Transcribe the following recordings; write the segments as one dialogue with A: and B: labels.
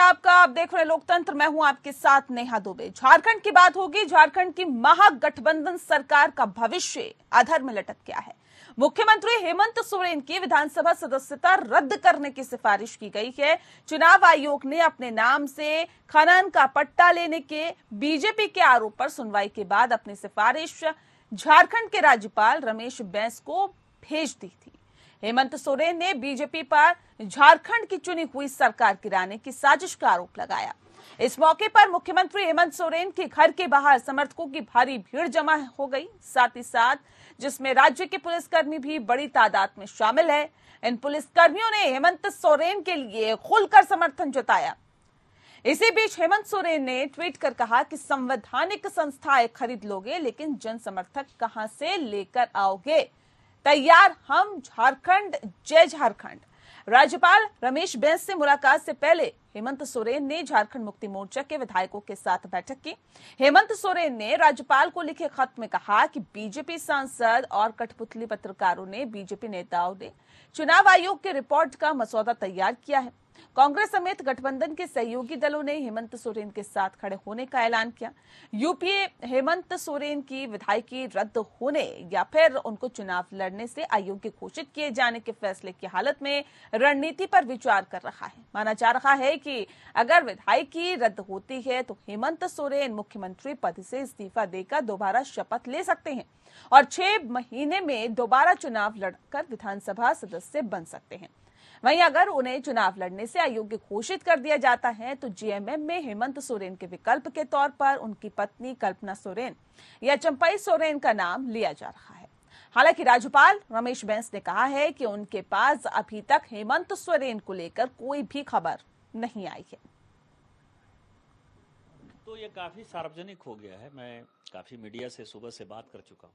A: आपका। आप देख रहे हैं लोकतंत्र, मैं हूं आपके साथ नेहा दुबे। झारखंड की बात होगी। झारखंड की महागठबंधन सरकार का भविष्य अधर में लटक गया है। मुख्यमंत्री हेमंत सोरेन की विधानसभा सदस्यता रद्द करने की सिफारिश की गई है। चुनाव आयोग ने अपने नाम से खनन का पट्टा लेने के बीजेपी के आरोप पर सुनवाई के बाद अपनी सिफारिश झारखंड के राज्यपाल रमेश बैस को भेज दी थी। हेमंत सोरेन ने बीजेपी पर झारखंड की चुनी हुई सरकार गिराने की साजिश का आरोप लगाया। इस मौके पर मुख्यमंत्री हेमंत सोरेन के घर के बाहर समर्थकों की भारी भीड़ जमा हो गई, साथ ही साथ जिसमें राज्य के पुलिसकर्मी भी बड़ी तादाद में शामिल है। इन पुलिसकर्मियों ने हेमंत सोरेन के लिए खुलकर समर्थन जताया। इसी बीच हेमंत सोरेन ने ट्वीट कर कहा कि संवैधानिक संस्थाएं खरीद लोगे, लेकिन जन समर्थक कहां से लेकर आओगे? तैयार हम झारखंड, जय झारखंड। राज्यपाल रमेश बैस से मुलाकात से पहले हेमंत सोरेन ने झारखंड मुक्ति मोर्चा के विधायकों के साथ बैठक की। हेमंत सोरेन ने राज्यपाल को लिखे खत में कहा कि बीजेपी सांसद और कठपुतली पत्रकारों ने बीजेपी नेताओं ने चुनाव आयोग के रिपोर्ट का मसौदा तैयार किया है। कांग्रेस समेत गठबंधन के सहयोगी दलों ने हेमंत सोरेन के साथ खड़े होने का ऐलान किया। यूपीए हेमंत सोरेन की विधायकी रद्द होने या फिर उनको चुनाव लड़ने से अयोग्य घोषित किए जाने के फैसले की हालत में रणनीति पर विचार कर रहा है। माना जा रहा है कि अगर विधायकी रद्द होती है तो हेमंत सोरेन मुख्यमंत्री पद से इस्तीफा देकर दोबारा शपथ ले सकते हैं और 6 महीने में दोबारा चुनाव लड़कर विधानसभा सदस्य बन सकते हैं। वहीं अगर उन्हें चुनाव लड़ने से अयोग्य घोषित कर दिया जाता है तो जेएमएम में हेमंत सोरेन के विकल्प के तौर पर उनकी पत्नी कल्पना सोरेन या चंपई सोरेन का नाम लिया जा रहा है। हालांकि राज्यपाल रमेश बैस ने कहा है कि उनके पास अभी तक हेमंत सोरेन को लेकर कोई भी खबर नहीं आई है।
B: तो ये काफी सार्वजनिक हो गया है। मैं काफी मीडिया से सुबह से बात कर चुका हूँ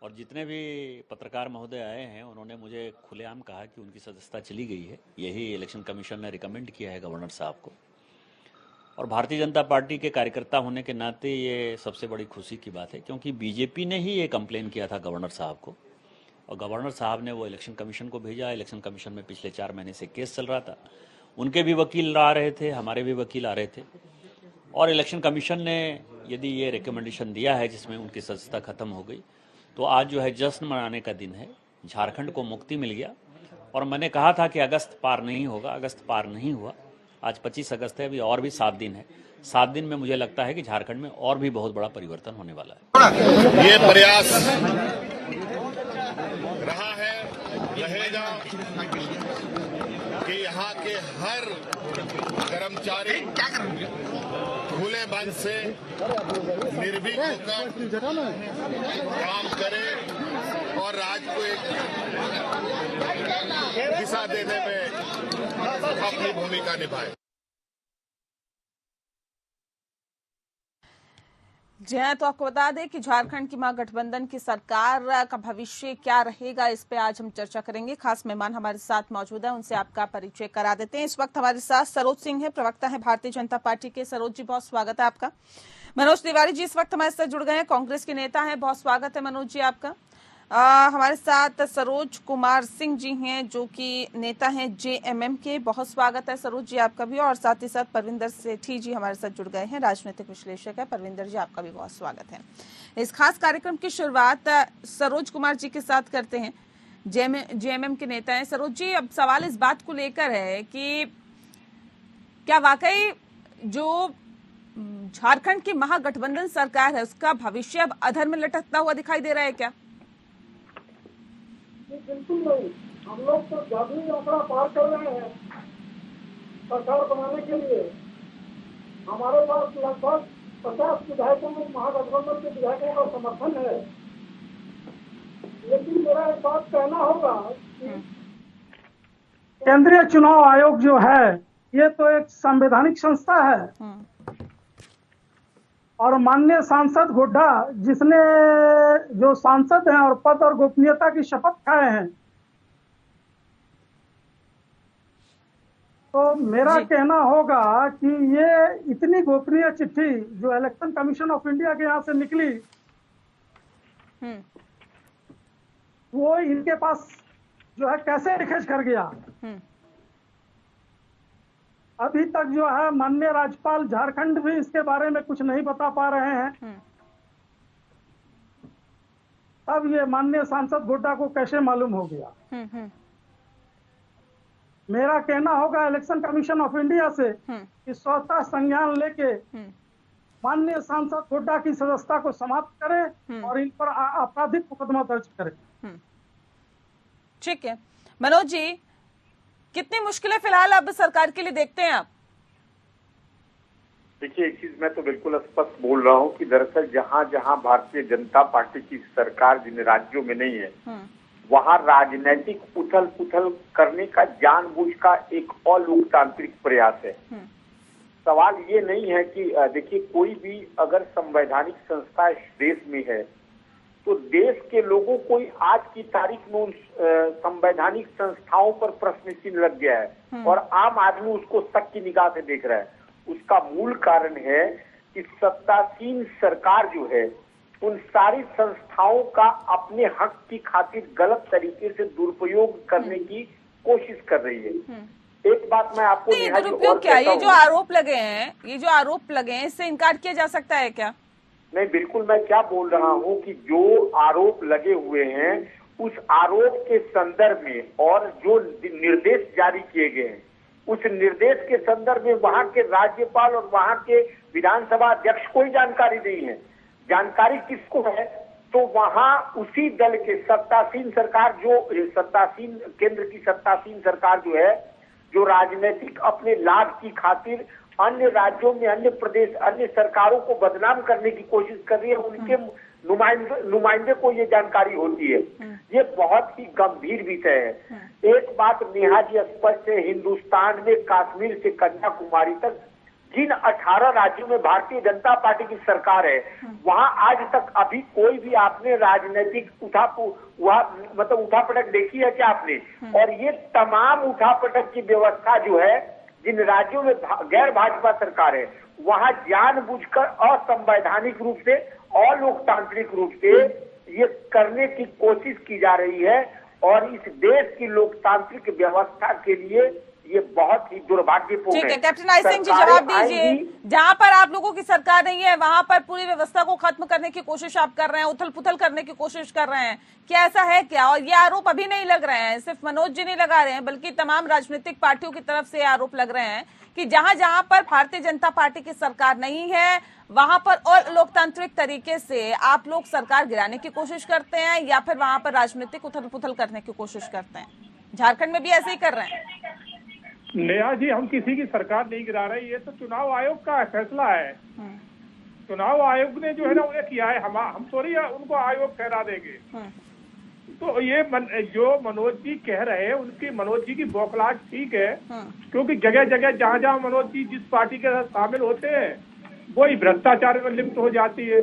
B: और जितने भी पत्रकार महोदय आए हैं उन्होंने मुझे खुलेआम कहा कि उनकी सदस्यता चली गई है। यही इलेक्शन कमीशन ने रिकमेंड किया है गवर्नर साहब को। और भारतीय जनता पार्टी के कार्यकर्ता होने के नाते ये सबसे बड़ी खुशी की बात है, क्योंकि बीजेपी ने ही ये कंप्लेन किया था गवर्नर साहब को और गवर्नर साहब ने वो इलेक्शन कमीशन को भेजा। इलेक्शन कमीशन में पिछले 4 महीने से केस चल रहा था। उनके भी वकील आ रहे थे, हमारे भी वकील आ रहे थे और इलेक्शन कमीशन ने यदि ये रिकमेंडेशन दिया है जिसमें उनकी सदस्यता खत्म हो गई, तो आज जो है जश्न मनाने का दिन है। झारखंड को मुक्ति मिल गया और मैंने कहा था कि अगस्त पार नहीं होगा, अगस्त पार नहीं हुआ। आज 25 अगस्त है, अभी और भी 7 दिन है। 7 दिन में मुझे लगता है कि झारखंड में और भी बहुत बड़ा परिवर्तन होने वाला है।
C: ये प्रयास रहा है, रहेगा कि यहाँ के हर कर्मचारी खुले मन से निर्भीक होकर काम करे और राज्य को एक दिशा देने में अपनी भूमिका निभाए।
A: जी हाँ, तो आपको बता दें कि झारखंड की महागठबंधन की सरकार का भविष्य क्या रहेगा, इस पे आज हम चर्चा करेंगे। खास मेहमान हमारे साथ मौजूद है, उनसे आपका परिचय करा देते हैं। इस वक्त हमारे साथ सरोज सिंह है, प्रवक्ता है भारतीय जनता पार्टी के। सरोज जी, बहुत स्वागत है आपका। मनोज तिवारी जी इस वक्त हमारे साथ जुड़ गए हैं, कांग्रेस के नेता है। बहुत स्वागत है मनोज जी आपका। हमारे साथ सरोज कुमार सिंह जी हैं, जो कि नेता हैं जेएमएम के। बहुत स्वागत है सरोज जी आपका भी। और साथ ही साथ परविंदर सेठी जी हमारे साथ जुड़ गए हैं, राजनीतिक विश्लेषक है। परविंदर जी आपका भी बहुत स्वागत है। इस खास कार्यक्रम की शुरुआत सरोज कुमार जी के साथ करते हैं, जेएमएम के नेता हैं। सरोज जी, अब सवाल इस बात को लेकर है कि क्या वाकई जो झारखंड की महागठबंधन सरकार है उसका भविष्य अब अधर में लटकता हुआ दिखाई दे रहा है क्या?
D: बिल्कुल नहीं। हम लोग तो जादुई आंकड़ा पार कर रहे हैं सरकार बनाने के लिए। हमारे पास लगभग 50 विधायकों में महागठबंधन के विधायकों का समर्थन है। लेकिन मेरा एक बात कहना होगा कि केंद्रीय चुनाव आयोग जो है ये तो एक संवैधानिक संस्था है और माननीय सांसद हुड्डा, जिसने जो सांसद हैं और पद और गोपनीयता की शपथ खाए हैं, तो मेरा कहना होगा कि ये इतनी गोपनीय चिट्ठी जो इलेक्शन कमीशन ऑफ इंडिया के यहाँ से निकली, वो इनके पास जो है कैसे लीकेज कर गया। अभी तक जो है माननीय राज्यपाल झारखंड भी इसके बारे में कुछ नहीं बता पा रहे हैं। तब ये माननीय सांसद हुड्डा को कैसे मालूम हो गया? मेरा कहना होगा इलेक्शन कमीशन ऑफ इंडिया से कि स्वतः संज्ञान लेके माननीय सांसद हुड्डा की सदस्यता को समाप्त करें और इन पर आपराधिक मुकदमा दर्ज करें।
A: ठीक है मनोज जी, कितनी मुश्किलें फिलहाल अब सरकार के लिए देखते हैं आप?
E: देखिए, एक चीज मैं तो बिल्कुल स्पष्ट बोल रहा हूँ कि दरअसल जहाँ जहाँ भारतीय जनता पार्टी की सरकार जिन राज्यों में नहीं है, वहाँ राजनीतिक उथल पुथल करने का जानबूझ का एक अलोकतांत्रिक प्रयास है। सवाल ये नहीं है कि देखिए, कोई भी अगर संवैधानिक संस्था इस देश में है तो देश के लोगों को आज की तारीख में उन संवैधानिक संस्थाओं पर प्रश्न चिन्ह लग गया है और आम आदमी उसको शक की निगाह से देख रहा है। उसका मूल कारण है कि सत्तासीन सरकार जो है उन सारी संस्थाओं का अपने हक की खातिर गलत तरीके से दुरुपयोग करने की कोशिश कर रही है। एक बात मैं आपको
A: दुरुपयोग क्या, ये जो आरोप लगे हैं इससे इनकार किया जा सकता है क्या?
E: नहीं, बिल्कुल। मैं क्या बोल रहा हूँ कि जो आरोप लगे हुए हैं उस आरोप के संदर्भ में और जो निर्देश जारी किए गए हैं उस निर्देश के संदर्भ में वहाँ के राज्यपाल और वहाँ के विधानसभा अध्यक्ष को ही जानकारी नहीं है। जानकारी किसको है? तो वहाँ उसी दल के सत्तासीन सरकार, जो सत्तासीन केंद्र की सत्तासीन सरकार जो है, जो राजनीतिक अपने लाभ की खातिर अन्य राज्यों में, अन्य प्रदेश, अन्य सरकारों को बदनाम करने की कोशिश कर रही है, उनके नुमाइंदे को ये जानकारी होती है। ये बहुत ही गंभीर विषय है। एक बात नेहा जी स्पष्ट है, हिंदुस्तान में कश्मीर से कन्याकुमारी तक जिन 18 राज्यों में भारतीय जनता पार्टी की सरकार है, वहां आज तक अभी कोई भी आपने राजनीतिक उठापटक देखी है क्या आपने? और ये तमाम उठापटक की व्यवस्था जो है जिन राज्यों में गैर भाजपा सरकार है, वहां जानबूझकर असंवैधानिक रूप से, अलोकतांत्रिक रूप से ये करने की कोशिश की जा रही है और इस देश की लोकतांत्रिक व्यवस्था के लिए ये बहुत ही दुर्भाग्यपूर्ण है।
A: ठीक है कैप्टन आई सिंह जी, जवाब दीजिए। जहां पर आप लोगों की सरकार नहीं है वहां पर पूरी व्यवस्था को खत्म करने की कोशिश आप कर रहे हैं, उथल पुथल करने की कोशिश कर रहे हैं, क्या ऐसा है क्या? और ये आरोप अभी नहीं लग रहे हैं, सिर्फ मनोज जी नहीं लगा रहे हैं, बल्कि तमाम राजनीतिक पार्टियों की तरफ से आरोप लग रहे हैं कि जहां जहां पर भारतीय जनता पार्टी की सरकार नहीं है वहां पर और लोकतांत्रिक तरीके से आप लोग सरकार गिराने की कोशिश करते हैं या फिर वहां पर राजनीतिक उथल पुथल करने की कोशिश करते हैं। झारखंड में भी ऐसे ही कर रहे हैं।
D: नेहा जी, हम किसी की सरकार नहीं गिरा रहे, ये तो चुनाव आयोग का फैसला है। चुनाव आयोग ने जो है ना उन्हें किया है, हम थोड़ी उनको आयोग ठहरा देंगे। तो ये जो मनोज जी कह रहे हैं उनकी, मनोज जी की बौखलाहट ठीक है, क्योंकि जगह जगह जहाँ जहाँ मनोज जी जिस पार्टी के साथ शामिल होते हैं वही भ्रष्टाचार में लिप्त हो जाती है।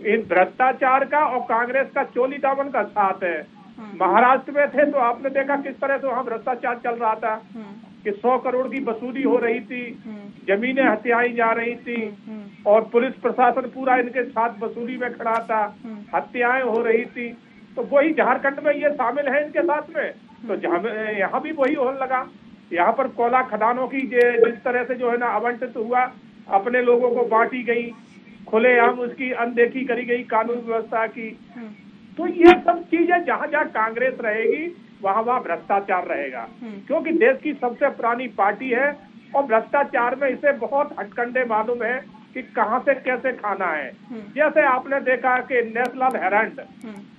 D: इन भ्रष्टाचार का और कांग्रेस का चोली दामन का साथ है। महाराष्ट्र में थे तो आपने देखा किस तरह से वहाँ भ्रष्टाचार चल रहा था कि 100 करोड़ की वसूली हो रही थी, जमीनें हत्याई जा रही थी और पुलिस प्रशासन पूरा इनके साथ वसूली में खड़ा था, हत्याएं हो रही थी। तो वही झारखंड में ये शामिल है इनके साथ में, तो यहाँ भी वही होने लगा। यहाँ पर कोयला खदानों की जिस तरह से जो है ना आवंटित हुआ, अपने लोगों को बांटी गई, खुलेआम उसकी अनदेखी करी गई कानून व्यवस्था की। तो ये सब चीजें जहाँ जहाँ कांग्रेस रहेगी वहाँ वहाँ भ्रष्टाचार रहेगा, क्योंकि देश की सबसे पुरानी पार्टी है और भ्रष्टाचार में इसे बहुत हथकंडे मालूम है कि कहाँ से कैसे खाना है। जैसे आपने देखा कि नेशनल हेराल्ड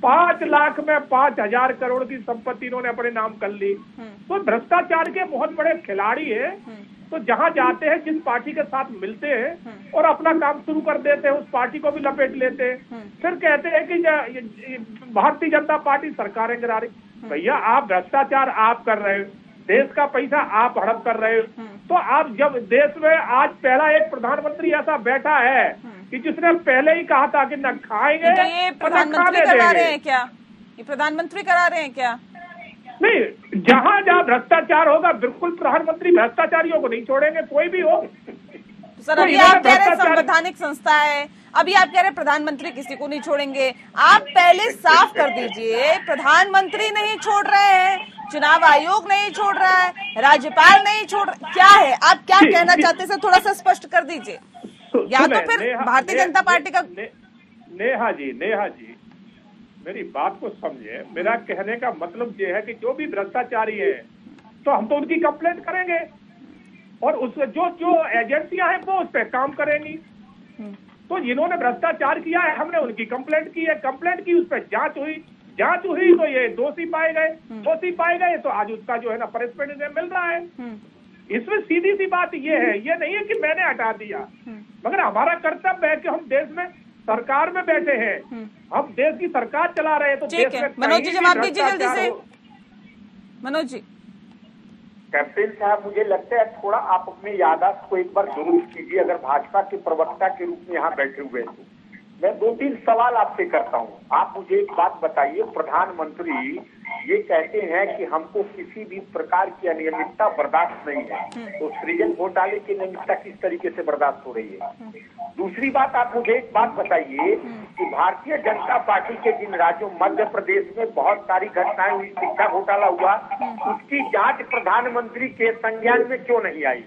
D: 5 लाख में 5,000 करोड़ की संपत्ति इन्होंने अपने नाम कर ली। तो भ्रष्टाचार के बहुत बड़े खिलाड़ी है। तो जहाँ जाते हैं, जिस पार्टी के साथ मिलते हैं और अपना काम शुरू कर देते हैं, उस पार्टी को भी लपेट लेते हैं, फिर कहते हैं कि भारतीय जनता पार्टी सरकारें गिरा रही। भैया, आप भ्रष्टाचार आप कर रहे हो, देश का पैसा आप हड़प कर रहे हो। तो आप जब देश में आज पहला एक प्रधानमंत्री ऐसा बैठा है कि जिसने पहले ही कहा था कि न खाएंगे,
A: तो ये प्रधानमंत्री करा रहे हैं क्या? ये प्रधानमंत्री करा रहे हैं क्या?
D: नहीं, जहाँ जहाँ भ्रष्टाचार होगा बिल्कुल प्रधानमंत्री भ्रष्टाचारियों को नहीं छोड़ेंगे, कोई भी हो।
A: सर,
D: तो
A: अभी
D: इन्होंने
A: आप कह रहे हैं
D: भ्रष्टाचार-
A: संवैधानिक संस्था है, अभी आप कह रहे हैं प्रधानमंत्री किसी को नहीं छोड़ेंगे। आप पहले साफ कर दीजिए, प्रधानमंत्री नहीं छोड़ रहे हैं, चुनाव आयोग नहीं छोड़ रहा है, राज्यपाल नहीं छोड़, क्या है आप क्या कहना चाहते हैं सर, थोड़ा सा स्पष्ट कर दीजिए। या तो फिर भारतीय जनता पार्टी का
D: नेहा जी मेरी बात को समझे। मेरा कहने का मतलब ये है कि जो भी भ्रष्टाचारी है तो हम तो उनकी कंप्लेंट करेंगे और उस जो एजेंसियां हैं वो उस पर काम करेंगी। तो जिन्होंने भ्रष्टाचार किया है हमने उनकी कंप्लेंट की है, कंप्लेंट की, उस पर जांच हुई तो ये दोषी पाए गए तो आज उसका जो है ना पनिशमेंट मिल रहा है। इसमें सीधी सी बात ये है, ये नहीं है कि मैंने हटा दिया, मगर हमारा कर्तव्य है कि हम देश में सरकार में बैठे हैं, हम देश की सरकार चला रहे हैं। तो
A: ठीक है, मनोज जी जवाब दीजिए जल्दी से। मनोज जी।
E: कैप्टन साहब, मुझे लगता है थोड़ा आप अपने याददाश्त को एक बार दुरुस्त कीजिए। अगर भाजपा के प्रवक्ता के रूप में यहाँ बैठे हुए हैं तो मैं 2-3 सवाल आपसे करता हूँ। आप मुझे एक बात बताइए, प्रधानमंत्री ये कहते हैं कि हमको किसी भी प्रकार की अनियमितता बर्दाश्त नहीं है, तो सृजन घोटाले की अनियमितता किस तरीके से बर्दाश्त हो रही है? दूसरी बात, आप मुझे एक बात बताइए कि भारतीय जनता पार्टी के जिन राज्यों, मध्य प्रदेश में बहुत सारी घटनाएं हुई, शिक्षा घोटाला हुआ, उसकी जांच प्रधानमंत्री के संज्ञान में क्यों नहीं आई?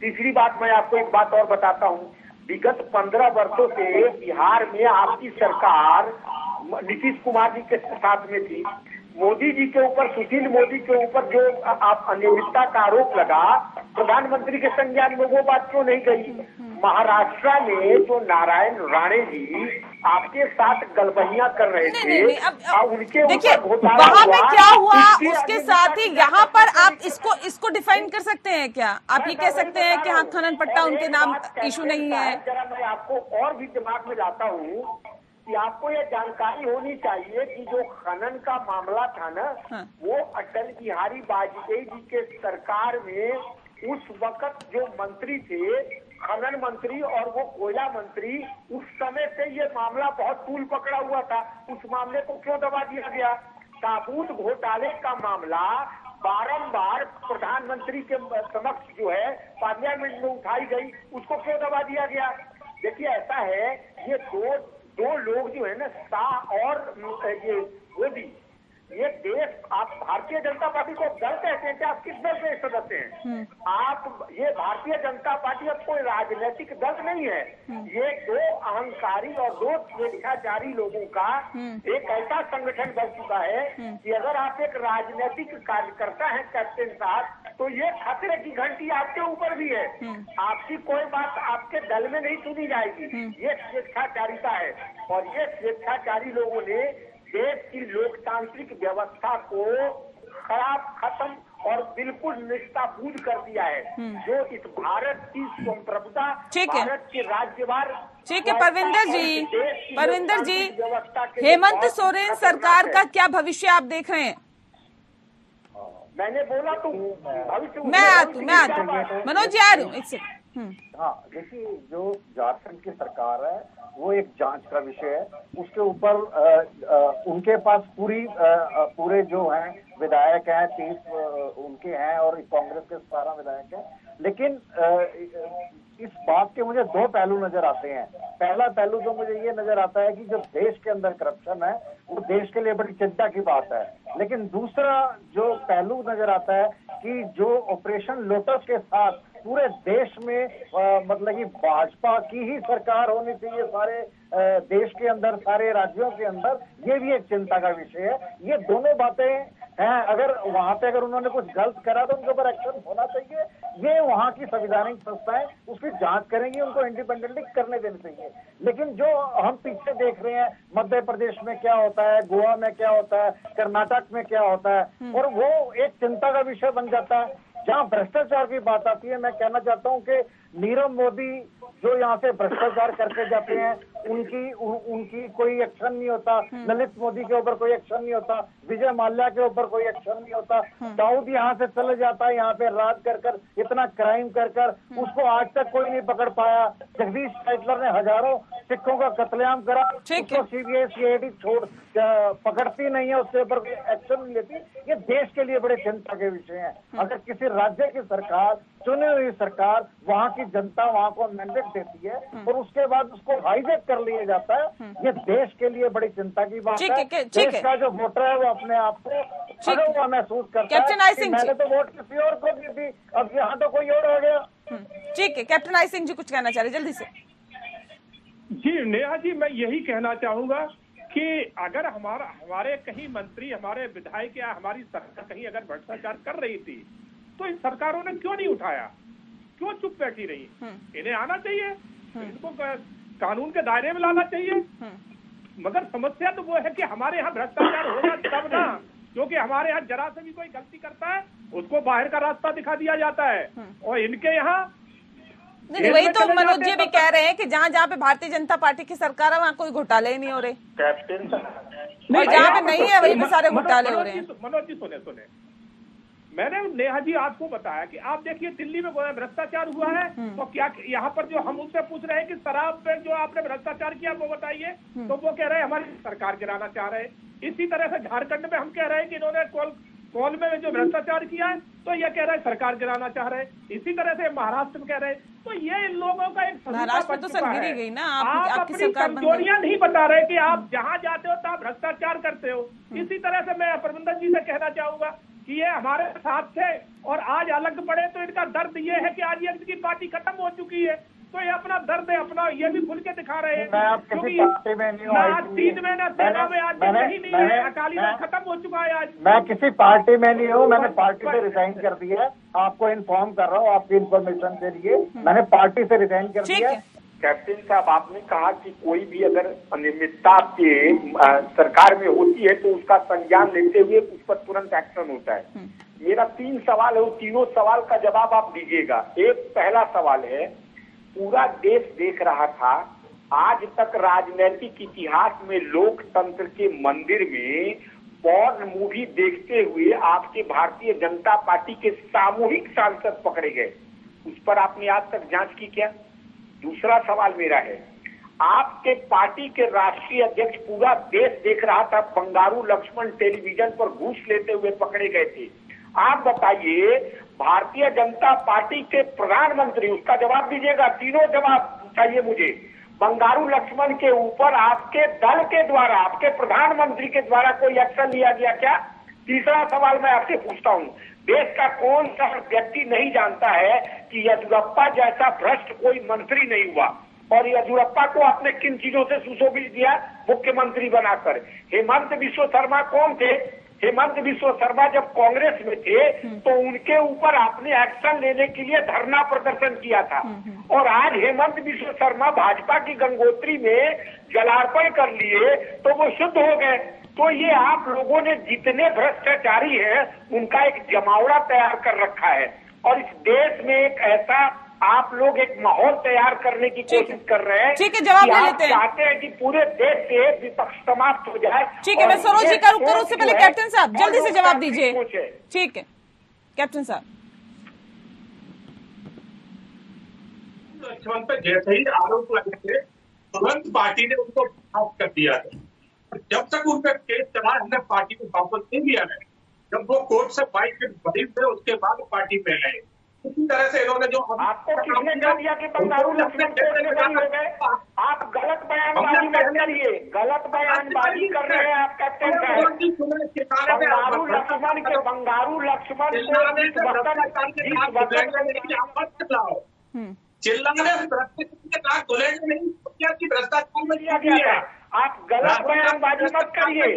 E: तीसरी बात, मैं आपको एक बात और बताता हूँ, विगत 15 वर्षों से बिहार में आपकी सरकार नीतीश कुमार जी के साथ में थी। मोदी जी के ऊपर, सुशील मोदी के ऊपर जो आप अनियमितता का आरोप लगा, प्रधानमंत्री के संज्ञान में वो बात क्यों नहीं गई? महाराष्ट्र में जो नारायण राणे जी आपके साथ गलबहियां कर रहे थे,
A: नहीं, अब
E: उनके
A: देखिए
E: घोटाला
A: वहां पे क्या हुआ,
E: इसकी
A: उसके
E: अनियमितता
A: साथ ही
E: की
A: यहाँ पर
E: जांच
A: आप इसको डिफाइन कर सकते हैं क्या? आप ये कह सकते हैं कि हाँ खनन पट्टा उनके नाम इशू नहीं है?
E: जरा मैं आपको और भी दिमाग में लाता हूँ कि आपको ये जानकारी होनी चाहिए कि जो खनन का मामला था ना, वो अटल बिहारी वाजपेयी जी के सरकार में उस वक्त जो मंत्री थे, खनन मंत्री और वो कोयला मंत्री, उस समय से ये मामला बहुत तूल पकड़ा हुआ था। उस मामले को क्यों दबा दिया गया? ताबूत घोटाले का मामला बारंबार प्रधानमंत्री के समक्ष जो है पार्लियामेंट में उठाई गई, उसको क्यों दबा दिया गया? देखिए ऐसा है, ये दो लोग जो है ना, शाह और ये मोदी, ये देश, आप भारतीय जनता पार्टी को दल कहते हैं क्या? आप किस दल के सदस्य हैं? आप, ये भारतीय जनता पार्टी अब कोई राजनीतिक दल नहीं है, ये दो अहंकारी और दो स्वेच्छाचारी लोगों का एक ऐसा संगठन बन चुका है कि अगर आप एक राजनीतिक कार्यकर्ता हैं कैप्टन साहब, तो ये खतरे की घंटी आपके ऊपर भी है। आपकी कोई बात आपके दल में नहीं सुनी जाएगी। ये स्वेच्छाचारिता है और ये स्वेच्छाचारी लोगों ने देश की लोकतांत्रिक व्यवस्था को खत्म और बिल्कुल निष्ठापूर्ण कर दिया है, जो इस भारत की संप्रभुता, भारत के राज्यवार।
A: ठीक है परविंदर जी, हेमंत सोरेन सरकार का क्या भविष्य आप देख रहे हैं?
E: मैंने बोला तो भविष्य
A: मैं आती हूँ मनोज जी, आ रही हूँ एक सेकंड।
F: हाँ, देखिए जो झारखंड की सरकार है वो एक जांच का विषय है। उसके ऊपर उनके पास पूरे जो हैं विधायक हैं, 30 उनके हैं और कांग्रेस के 17 विधायक हैं। लेकिन इस बात के मुझे 2 पहलू नजर आते हैं। पहला पहलू जो मुझे ये नजर आता है कि जो देश के अंदर करप्शन है वो देश के लिए बड़ी चिंता की बात है। लेकिन दूसरा जो पहलू नजर आता है कि जो ऑपरेशन लोटस के साथ पूरे देश में मतलब कि भाजपा की ही सरकार होनी चाहिए सारे देश के अंदर, सारे राज्यों के अंदर, ये भी एक चिंता का विषय है। ये दोनों बातें हैं। अगर वहां पे अगर उन्होंने कुछ गलत करा तो उनके ऊपर एक्शन होना चाहिए। ये वहां की संवैधानिक संस्थाएं उसकी जांच करेंगी, उनको इंडिपेंडेंटली करने देनी चाहिए। लेकिन जो हम पीछे देख रहे हैं, मध्य प्रदेश में क्या होता है, गोवा में क्या होता है, कर्नाटक में क्या होता है, और वो एक चिंता का विषय बन जाता है। जहां भ्रष्टाचार की बात आती है, मैं कहना चाहता हूं कि नीरव मोदी जो यहाँ से भ्रष्टाचार करके जाते हैं उनकी कोई एक्शन नहीं होता, ललित मोदी के ऊपर कोई एक्शन नहीं होता, विजय माल्या के ऊपर कोई एक्शन नहीं होता। दाऊद यहाँ से चले जाता है, यहाँ पे राज कर इतना क्राइम कर उसको आज तक कोई नहीं पकड़ पाया। जगदीश टाइटलर ने हजारों सिखों का कत्लेआम करा, उसको सीबीआई सीआईडी पकड़ती नहीं है, उसके ऊपर कोई एक्शन नहीं लेती। ये देश के लिए बड़े चिंता के विषय है। अगर किसी राज्य की सरकार, चुनी हुई सरकार, वहाँ की जनता वहाँ को मैंडेट देती है और उसके बाद उसको हाईजैक कर लिया जाता है, ये देश के लिए बड़ी चिंता की बात है। देश का जो वोटर है वो अपने आप को खड़ा हुआ महसूस करता है कि मैंने तो वोट किसी और को दी थी, अब यहाँ तो कोई और आ गया।
A: ठीक है, कैप्टन आई सिंह जी कुछ कहना चाह रहे जल्दी से।
G: जी नेहा जी, मैं यही कहना चाहूंगा कि अगर हमारे कहीं मंत्री, हमारे विधायक या हमारी सरकार कहीं अगर भ्रष्टाचार कर रही थी तो इन सरकारों ने क्यों नहीं उठाया, क्यों चुप बैठी रही? इन्हें आना चाहिए, इनको कानून के दायरे में लाना चाहिए। मगर समस्या तो वो है कि हमारे यहाँ भ्रष्टाचार होगा तब ना, क्योंकि हमारे यहाँ जरा से भी कोई गलती करता है उसको बाहर का रास्ता दिखा दिया जाता है, और इनके यहाँ
A: नहीं, वही तो मनोज जी भी कह रहे हैं कि जहाँ जहाँ पे भारतीय जनता पार्टी की सरकार है वहाँ कोई घोटाले ही नहीं हो रहे,
E: कैप्टन
A: और जहाँ पे नहीं है वहीं पे सारे घोटाले हो रहे हैं।
G: मनोज जी सुने, मैंने नेहा जी आपको बताया कि आप देखिए दिल्ली में भ्रष्टाचार हुआ है, तो क्या यहाँ पर जो हम उससे पूछ रहे हैं कि शराब पे जो आपने भ्रष्टाचार किया वो बताइए, तो वो कह रहे हैं हमारी सरकार गिराना चाह रहे हैं। इसी तरह से झारखंड में हम कह रहे हैं कि इन्होंने कॉल में जो भ्रष्टाचार किया है तो ये कह रहे हैं सरकार गिराना चाह रहे हैं। इसी तरह से महाराष्ट्र में कह रहे हैं, तो ये इन लोगों का एक
A: महाराष्ट्र में तो सर गिरी गई ना,
G: आप अपनी कमजोरियां नहीं बता रहे कि आप जहाँ जाते हो तो आप भ्रष्टाचार करते हो। इसी तरह से मैं प्रबंधन जी से कहना चाहूंगा कि ये हमारे साथ थे और आज अलग पड़े, तो इनका दर्द ये है कि आज ये इनकी पार्टी खत्म हो चुकी है, तो ये अपना दर्द है अपना ये भी खुल के दिखा रहे हैं। क्योंकि आज 3 महीना सेना में आज नहीं है, अकाली दल खत्म हो चुका है। आज
F: मैं किसी पार्टी में नहीं हूँ, मैंने पार्टी से रिजाइन कर दिया है, आपको इन्फॉर्म कर रहा हूँ आपकी इन्फॉर्मेशन के लिए, मैंने पार्टी से रिजाइन कर दिया है।
E: कैप्टन साहब, आपने कहा कि कोई भी अगर अनियमितता के सरकार में होती है तो उसका संज्ञान लेते हुए उस पर तुरंत एक्शन होता है। मेरा 3 सवाल है, वो तीनों सवाल का जवाब आप दीजिएगा। एक पहला सवाल है, पूरा देश देख रहा था आज तक राजनीतिक इतिहास में लोकतंत्र के मंदिर में पॉर्न मूवी देखते हुए आपके भारतीय जनता पार्टी के सामूहिक सांसद पकड़े गए, उस पर आपने आज तक जांच की क्या? दूसरा सवाल मेरा है, आपके पार्टी के राष्ट्रीय अध्यक्ष पूरा देश देख रहा था बंगारू लक्ष्मण टेलीविजन पर घूस लेते हुए पकड़े गए थे। आप बताइए, भारतीय जनता पार्टी के प्रधानमंत्री, उसका जवाब दीजिएगा, तीनों जवाब चाहिए मुझे। बंगारू लक्ष्मण के ऊपर आपके दल के द्वारा, आपके प्रधानमंत्री के द्वारा कोई एक्शन लिया गया क्या? तीसरा सवाल मैं आपसे पूछता हूँ, देश का कौन सा व्यक्ति नहीं जानता है कि येदियुरप्पा जैसा भ्रष्ट कोई मंत्री नहीं हुआ, और येदियुरप्पा को आपने किन चीजों से सुशोभित किया मुख्यमंत्री बनाकर? हेमंत बिश्व शर्मा कौन थे? हेमंत बिश्व शर्मा जब कांग्रेस में थे तो उनके ऊपर आपने एक्शन लेने के लिए धरना प्रदर्शन किया था, और आज हेमंत बिश्व शर्मा भाजपा की गंगोत्री में जलार्पण कर लिए तो वो शुद्ध हो गए। तो ये आप लोगों ने जितने भ्रष्टाचारी हैं उनका एक जमावड़ा तैयार कर रखा है, और इस देश में एक ऐसा आप लोग एक माहौल तैयार करने की कोशिश कर रहे हैं।
A: ठीक है, जवाब ले लेते हैं।
E: चाहते हैं कि पूरे देश से विपक्ष समाप्त हो जाए।
A: ठीक है, मैं सरोज जी का रुख करूं, उससे पहले कैप्टन साहब जल्दी से जवाब दीजिए। ठीक है कैप्टन साहब।
H: लक्ष्मण पे जैसे ही आरोप लगे थे तुरंत पार्टी ने उनको माफ कर दिया है। जब तक उन पर केस चला हमने पार्टी को वापस नहीं दिया है। जब वो कोर्ट से बाइक के बड़ी थे उसके बाद पार्टी में आए। इसी तरह से इन्होंने जो
E: आपको किसने कह दिया कि बंगारू लक्ष्मण हो गए? आप गलत बयानबाजी मत करिए, गलत बयानबाजी कर रहे हैं आप कैप्टन साहब। बंगारू लक्ष्मण
H: चिल्लाने भ्रष्टाचार धुलेंगे नहीं, भ्रष्टाचार में किया गया है।
E: आप गलत बयानबाजी मत करिए।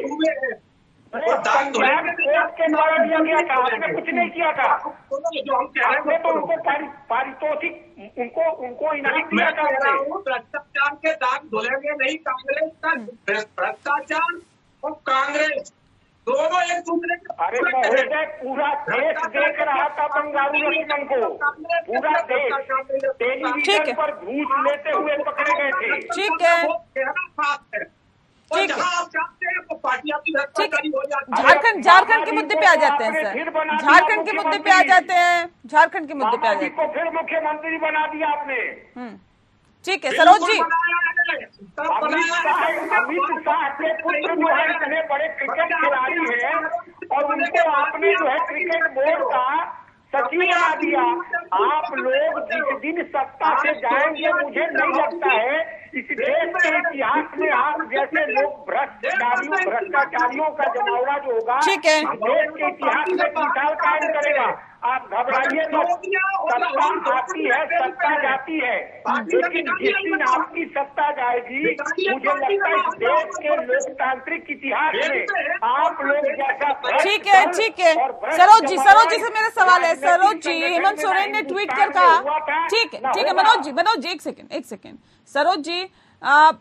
E: पंजाब कोर्ट के द्वारा दिया गया था, आपने कुछ नहीं किया था। आपने तो उनको पारितोषिक उनको इनाम दिया था।
H: भ्रष्टाचार के दाग धुलेंगे नहीं। कांग्रेस का भ्रष्टाचार और कांग्रेस दोनों दूसरे
E: अरे महोदय, पूरा देश देख रहा था बंगारू लक्ष्मण को, पूरा देश टेलीविजन पर घूस लेते हुए पकड़े गए थे।
A: ठीक है,
H: और जहां आप जानते हैं वो पार्टियां भी भ्रष्टाचारी हो जाती है।
A: झारखंड के मुद्दे पे आ जाते हैं सर, झारखंड के मुद्दे पे आ जाते हैं, झारखंड के मुद्दे पे आ जाते हैं।
E: को फिर मुख्यमंत्री बना दिया आपने।
A: ठीक है सरोज जी।
E: अमित शाह के पुत्र जो है इतने बड़े क्रिकेट खिलाड़ी हैं और उनको आपने जो है क्रिकेट बोर्ड का सचिव बना दिया। आप लोग जिस दिन सत्ता से जाएंगे, मुझे नहीं लगता है इस देश के इतिहास में आप जैसे लोग भ्रष्टाचारियों का जमावड़ा जो होगा,
A: ठीक है,
E: देश के इतिहास में मिसाल कायम करेगा। आप घबराइए मत, सत्ता आती है, सत्ता जाती है, लेकिन जिस दिन आपकी सत्ता जाएगी, मुझे लगता है इस देश के लोकतांत्रिक इतिहास में आप लोग जैसा।
A: ठीक है, ठीक है सरोज जी से मेरा सवाल है। सरोज जी, हेमंत सोरेन ने ट्वीट कर कहा, ठीक है मनोज जी एक सेकेंड सरोज जी,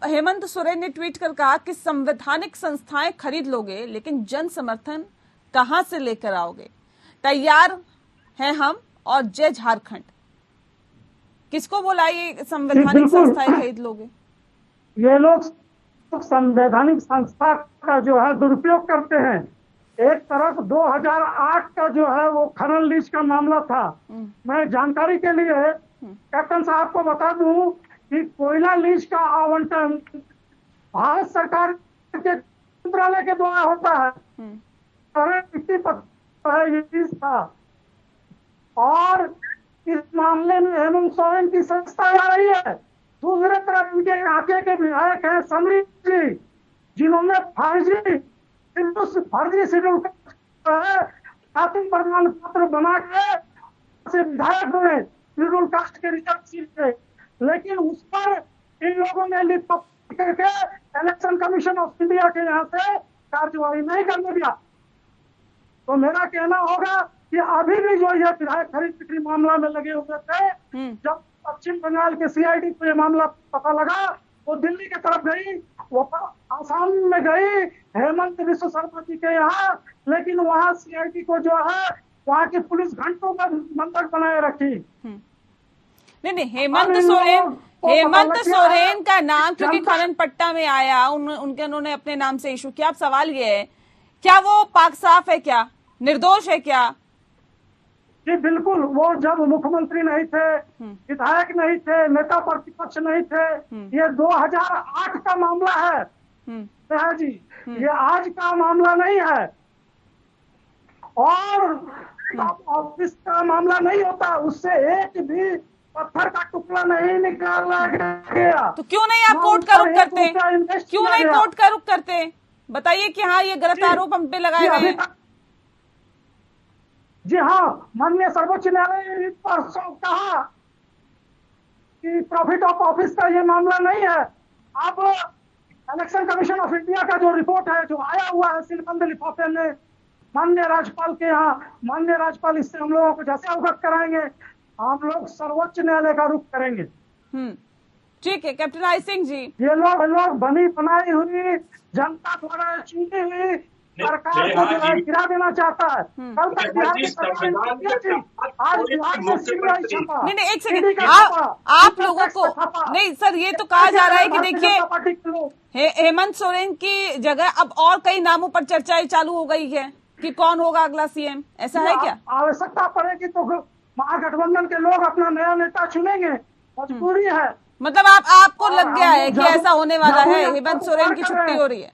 A: हेमंत सोरेन ने ट्वीट कर कहा कि संवैधानिक संस्थाएं खरीद लोगे लेकिन जन समर्थन कहां से लेकर आओगे? तैयार हैं हम और जय झारखंड। किसको बोला ये संवैधानिक संस्थाएं खरीद लोगे?
D: ये लोग संवैधानिक संस्था का जो है दुरुपयोग करते हैं। एक तरफ 2008 का जो है वो खनन लीज का मामला था। मैं जानकारी के लिए कैप्टन साहब को बता दूं कि कोयला लीज का आवंटन भारत सरकार के मंत्रालय के द्वारा होता है। ये चीज था और इस मामले में हेमंत सोरेन की संस्था आ रही है। दूसरी तरफ उनके इलाके के विधायक हैं समरी जी, जिन्होंने फर्जी शेड्यूल प्रमाण पत्र बना के विधायक हुए शेड्यूल कास्ट के रिजर्व सीट पे, लेकिन उस पर इन लोगों ने लिपट करके इलेक्शन कमीशन ऑफ इंडिया के यहाँ से कार्यवाही नहीं करने दिया। तो मेरा कहना होगा कि अभी भी जो ये विधायक खरीद बिक्री मामला में लगे हुए थे, जब पश्चिम बंगाल के सीआईडी को ये मामला पता लगा, वो दिल्ली की तरफ गई, वो आसाम में गई हेमंत विश्व शर्मा जी के यहाँ, लेकिन वहाँ सीआईडी को जो है वहाँ की पुलिस घंटों का बंधक बनाए रखी।
A: नहीं, हेमंत सोरेन का नाम क्योंकि खनन पट्टा में आया, उन्होंने अपने नाम से इशू किया। अब सवाल ये है, क्या वो पाक साफ है, क्या निर्दोष है क्या?
D: जी बिल्कुल, वो जब मुख्यमंत्री नहीं थे, विधायक नहीं थे, नेता प्रतिपक्ष नहीं थे, ये 2008 का मामला है जी, ये आज का मामला नहीं है और ऑफिस का मामला नहीं होता, उससे एक भी पत्थर का टुकड़ा नहीं निकाला गया।
A: तो क्यों नहीं आप कोर्ट का रुख करते? क्यों नहीं कोर्ट का रुख करते? बताइए कि हाँ ये गलत आरोप हम पे लगाए गए हैं।
D: जी हाँ, माननीय सर्वोच्च न्यायालय ने परसों कहा कि प्रॉफिट ऑफ ऑफिस का ये मामला नहीं है। अब इलेक्शन कमीशन ऑफ इंडिया का जो रिपोर्ट है, जो आया हुआ है सीलबंद लिफाफे में, माननीय राज्यपाल के यहाँ, माननीय राज्यपाल इससे हम लोगों को जैसे अवगत कराएंगे, हम लोग सर्वोच्च न्यायालय का रुख करेंगे।
A: ठीक है कैप्टन आई सिंह जी,
D: ये लोग बनी बनाई हुई जनता द्वारा चुनी हुई सरकार को जो है गिरा देना चाहता है। कल तक बिहार की सरकार आज बिहार में सीबीआई छापा।
A: नहीं एक सेकंड, आप लोगों को नहीं सर, ये तो कहा जा रहा है कि देखिए हेमंत सोरेन की जगह अब और कई नामों पर चर्चाएं चालू हो गई है कि कौन होगा अगला सीएम, ऐसा है क्या?
D: आवश्यकता पड़ेगी तो महागठबंधन के लोग अपना नया नेता चुनेंगे, मजबूरी है।
A: मतलब आपको लग गया है कि ऐसा होने वाला है, हेमंत सोरेन की छुट्टी हो रही है?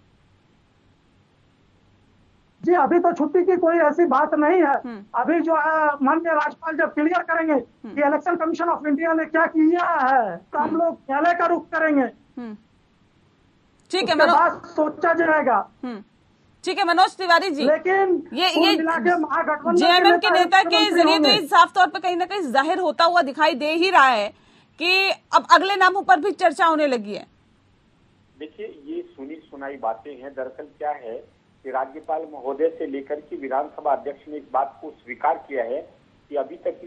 D: जी अभी तो छुट्टी की कोई ऐसी बात नहीं है। अभी जो है माननीय राज्यपाल जब क्लियर करेंगे कि इलेक्शन कमीशन ऑफ इंडिया ने क्या किया है, तो हम लोग न्यायालय का रुख करेंगे।
A: ठीक है,
D: बात सोचा जाएगा।
A: ठीक है मनोज तिवारी जी,
D: लेकिन
A: ये जेएमएम के नेता के जरिए तो साफ तौर पर कहीं ना कहीं जाहिर होता हुआ दिखाई दे ही रहा है कि अब अगले नामों पर भी चर्चा होने लगी है।
E: देखिए, ये सुनी सुनाई बातें हैं। दरअसल क्या है कि राज्यपाल महोदय से लेकर के विधानसभा अध्यक्ष ने इस बात को स्वीकार किया है कि अभी तक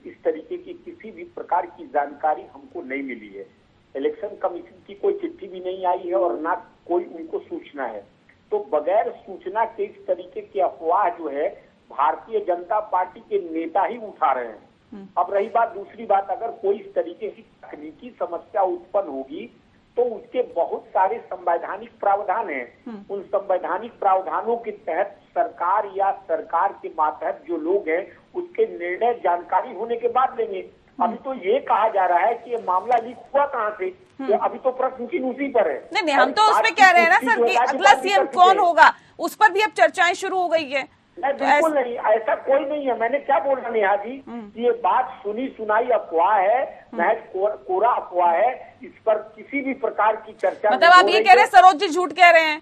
E: इस तरीके की किसी भी प्रकार की जानकारी हमको नहीं मिली है। इलेक्शन कमीशन की कोई चिट्ठी भी नहीं आई है और ना कोई उनको सूचना है। तो बगैर सूचना के इस तरीके की अफवाह जो है भारतीय जनता पार्टी के नेता ही उठा रहे हैं। अब रही बात, दूसरी बात, अगर कोई इस तरीके की तकनीकी समस्या उत्पन्न होगी तो उसके बहुत सारे संवैधानिक प्रावधान हैं। उन संवैधानिक प्रावधानों के तहत सरकार या सरकार के मातहत जो लोग हैं उसके निर्णय जानकारी होने के बाद लेंगे। अभी तो ये कहा जा रहा है कि ये मामला लीक हुआ कहाँ से, तो अभी तो प्रश्न चिन्ह उसी पर है।
A: नहीं, हम तो उसमें कह रहे हैं ना सर कि अगला सीएम कौन होगा, उस पर भी अब चर्चाएं शुरू हो गई है।
E: नहीं, बिल्कुल नहीं, ऐसा कोई नहीं है। मैंने क्या बोल रहा नेहा जी कि ये बात सुनी सुनाई अफवाह है, महज कोरा अफवाह है, इस पर किसी भी प्रकार की चर्चा
A: मतलब आप ये कह रहे हैं सरोज जी झूठ कह रहे हैं,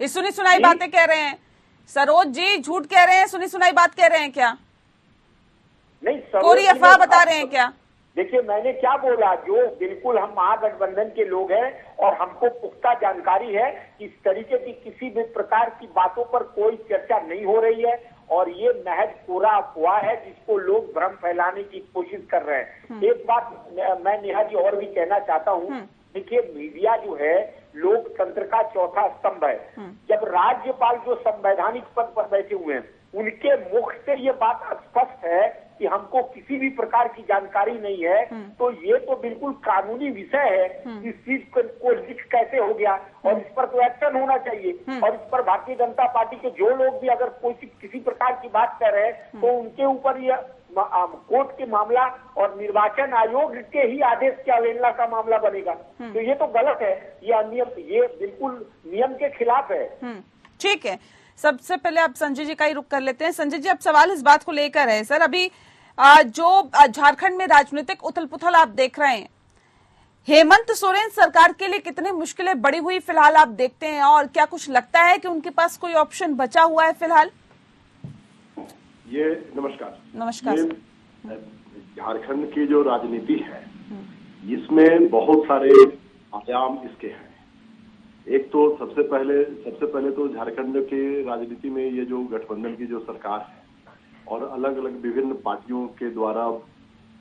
A: ये सुनी सुनाई बातें कह रहे हैं? सरोज जी झूठ कह रहे हैं, सुनी सुनाई बात कह रहे हैं क्या?
E: नहीं,
A: कोरी अफवाह बता रहे हैं क्या?
E: देखिए, मैंने क्या बोला, जो बिल्कुल हम महागठबंधन के लोग हैं और हमको पुख्ता जानकारी है कि इस तरीके की किसी भी प्रकार की बातों पर कोई चर्चा नहीं हो रही है और ये महज कोरा अफवाह है जिसको लोग भ्रम फैलाने की कोशिश कर रहे हैं। एक बात मैं नेहा जी और भी कहना चाहता हूँ, देखिए मीडिया जो है लोकतंत्र का चौथा स्तंभ है। जब राज्यपाल जो संवैधानिक पद पर बैठे हुए हैं उनके मुख से ये बात स्पष्ट है कि हमको किसी भी प्रकार की जानकारी नहीं है, तो ये तो बिल्कुल कानूनी विषय है। इस चीज को लीक कैसे हो गया और इस पर तो एक्शन होना चाहिए। और इस पर भारतीय जनता पार्टी के जो लोग भी अगर कोई किसी प्रकार की बात कर रहे हैं तो उनके ऊपर यह कोर्ट के मामला और निर्वाचन आयोग के ही आदेश की अवहेलना का मामला बनेगा। तो ये तो गलत है, ये अनियम, ये बिल्कुल नियम के खिलाफ है।
A: ठीक है, सबसे पहले आप संजय जी का ही रुख कर लेते हैं। संजय जी, अब सवाल इस बात को लेकर है सर, अभी जो झारखंड में राजनीतिक उथल पुथल आप देख रहे हैं, हेमंत सोरेन सरकार के लिए कितनी मुश्किलें बढ़ी हुई फिलहाल आप देखते हैं और क्या कुछ लगता है कि उनके पास कोई ऑप्शन बचा हुआ है फिलहाल?
I: ये नमस्कार।
A: ये
I: झारखंड की जो राजनीति है इसमें बहुत सारे आयाम इसके हैं। एक तो सबसे पहले तो झारखंड के राजनीति में ये जो गठबंधन की जो सरकार है और अलग अलग विभिन्न पार्टियों के द्वारा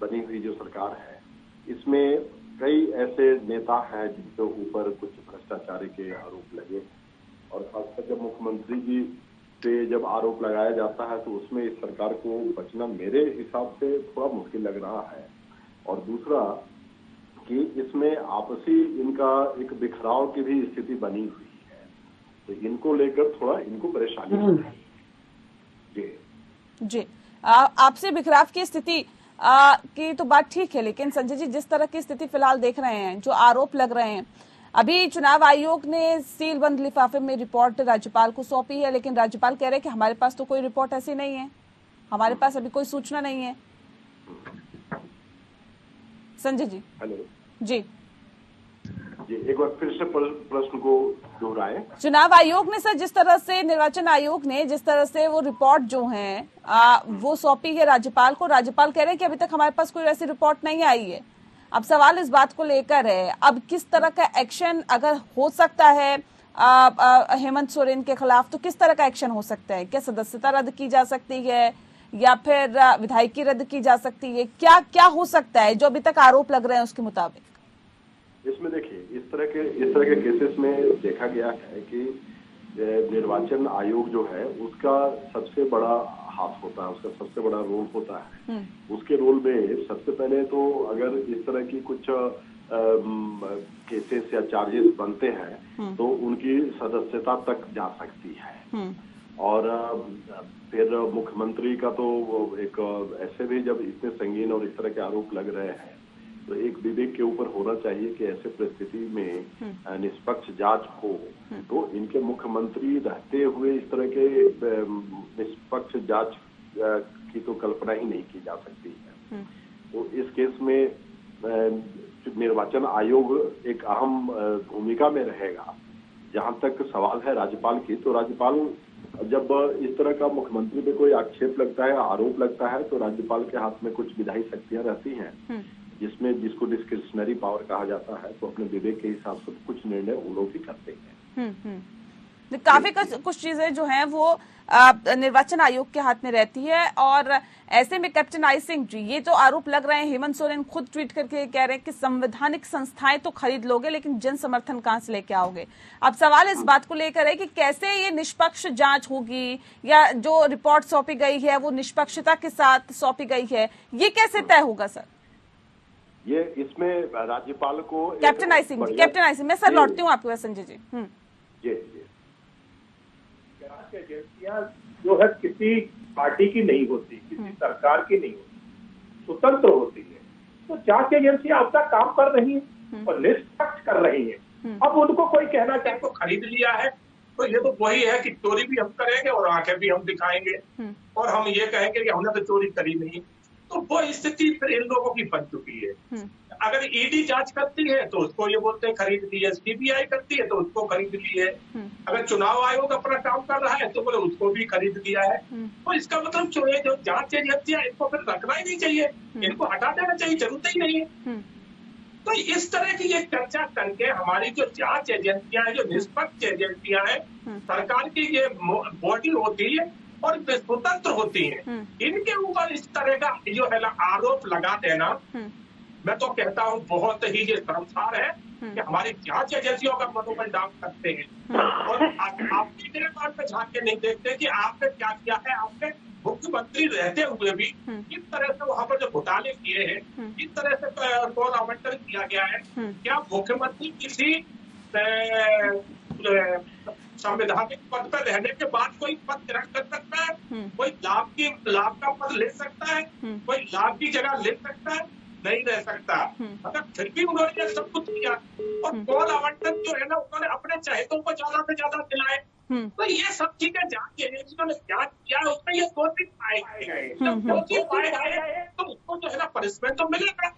I: बनी हुई जो सरकार है, इसमें कई ऐसे नेता हैं जिनके ऊपर कुछ भ्रष्टाचार के आरोप लगे और खासकर जब मुख्यमंत्री जी पे जब आरोप लगाया जाता है तो उसमें इस सरकार को बचना मेरे हिसाब से थोड़ा मुश्किल लग रहा है। और दूसरा कि इसमें आपसी इनका एक बिखराव की भी स्थिति बनी हुई है, तो इनको लेकर थोड़ा इनको परेशानी हो रही है।
A: जी, आपसे बिखराव की स्थिति की तो बात ठीक है, लेकिन संजय जी जिस तरह की स्थिति फिलहाल देख रहे हैं, जो आरोप लग रहे हैं, अभी चुनाव आयोग ने सील बंद लिफाफे में रिपोर्ट राज्यपाल को सौंपी है, लेकिन राज्यपाल कह रहे हैं कि हमारे पास तो कोई रिपोर्ट ऐसी नहीं है, हमारे पास अभी कोई सूचना नहीं है। संजय जी।
I: हेलो
A: जी,
I: एक बार फिर से प्रश्न को दोहराएं।
A: चुनाव आयोग ने सर जिस तरह से, निर्वाचन आयोग ने जिस तरह से वो रिपोर्ट जो है वो सौंपी है राज्यपाल को, राज्यपाल कह रहे हैं कि अभी तक हमारे पास कोई ऐसी रिपोर्ट नहीं आई है। अब सवाल इस बात को लेकर है, अब किस तरह का एक्शन अगर हो सकता है हेमंत सोरेन के खिलाफ, तो किस तरह का एक्शन हो सकता है? क्या सदस्यता रद्द की जा सकती है या फिर विधायकी रद्द की जा सकती है? क्या क्या हो सकता है जो अभी तक आरोप लग रहे हैं उसके मुताबिक?
I: इसमें देखिए, इस तरह के केसेस में देखा गया है कि निर्वाचन आयोग जो है उसका सबसे बड़ा हाथ होता है, उसका सबसे बड़ा रोल होता है। उसके रोल में सबसे पहले तो अगर इस तरह की कुछ केसेस या चार्जेस बनते हैं तो उनकी सदस्यता तक जा सकती है। और फिर मुख्यमंत्री का तो एक ऐसे भी जब इतने संगीन और इस तरह के आरोप लग रहे हैं तो एक विवेक के ऊपर होना चाहिए कि ऐसे परिस्थिति में निष्पक्ष जांच हो। तो इनके मुख्यमंत्री रहते हुए इस तरह के निष्पक्ष जांच की तो कल्पना ही नहीं की जा सकती है। तो इस केस में निर्वाचन आयोग एक अहम भूमिका में रहेगा। जहां तक सवाल है राज्यपाल की, तो राज्यपाल जब इस तरह का मुख्यमंत्री पे कोई आक्षेप लगता है, आरोप लगता है, तो राज्यपाल के हाथ में कुछ विधायी शक्तियां रहती हैं जिसको डिस्क्रिशनरी पावर कहा जाता है। तो अपने विवेक के हिसाब से कुछ निर्णय वो लोग भी करते हैं।
A: काफी कुछ चीजें जो हैं वो निर्वाचन आयोग के हाथ में रहती है और ऐसे में कैप्टन आई सिंह जी, ये जो आरोप लग रहे हैं, हेमंत सोरेन खुद ट्वीट करके कह रहे हैं कि संवैधानिक संस्थाएं तो खरीद लोगे लेकिन जन समर्थन कहां से लेके आओगे। अब सवाल इस बात को लेकर है कि कैसे ये निष्पक्ष जांच होगी या जो रिपोर्ट सौंपी गई है वो निष्पक्षता के साथ सौंपी गई है, ये कैसे तय होगा सर?
I: ये इसमें राज्यपाल को
A: कैप्टन आई सिंह मैं सर लौटती हूँ आपके पास संजय जी।
G: जांच एजेंसियां जो है किसी पार्टी की नहीं होती, किसी सरकार की नहीं होती, स्वतंत्र होती है। तो जांच एजेंसियां अपना काम कर रही है और निष्पक्ष कर रही है। अब उनको कोई कहना चाहे तो खरीद लिया है, तो ये तो वही है कि चोरी भी हम करेंगे और आंखें भी हम दिखाएंगे और हम ये कहेंगे कि हमने तो चोरी करी नहीं। तो वो स्थिति फिर इन लोगों की बन चुकी है। अगर ईडी जांच करती है तो उसको ये बोलते हैं खरीद ली है, सीबीआई करती है तो उसको खरीद ली है, अगर चुनाव आयोग अपना काम कर रहा है तो बोले उसको भी खरीद लिया है। तो इसका मतलब जो जांच एजेंसियां इनको फिर रखना ही नहीं चाहिए, इनको हटा देना चाहिए, जरूरत ही नहीं है। तो इस तरह की ये चर्चा करके हमारी जो जांच एजेंसियां हैं, जो निष्पक्ष एजेंसियां हैं, सरकार की ये बॉडी होती है और स्वतंत्र होती हैं, इनके ऊपर इस तरह का जो है ना आरोप लगा देना, मैं तो कहता हूँ बहुत ही ये शर्मसार है कि हमारी जांच एजेंसियों का मनोबल डाउन करते हैं और आप मेरे बात में झांक के नहीं देखते कि आपने क्या किया है। आपने मुख्यमंत्री रहते हुए भी किस तरह से वहां पर जो घोटाले किए हैं, किस तरह से कौन आवंटन किया गया है, क्या मुख्यमंत्री किसी संवैधानिक पद पर रहने के बाद कोई पद ग्रहण कर सकता है, कोई लाभ का पद ले सकता है, कोई लाभ की जगह ले सकता है? नहीं रह सकता। अगर फिर भी उन्होंने ये सब कुछ किया और कौन आवंटन जो है ना उन्होंने अपने चहेतों को ज्यादा से ज्यादा दिलाए, तो ये सब चीजें जांच एजेंसियों ने जांच किया, उसमें ये दोषी पाए गए, जब दोषी पाए गए तो उसको जो है ना पनिशमेंट तो मिलेगा।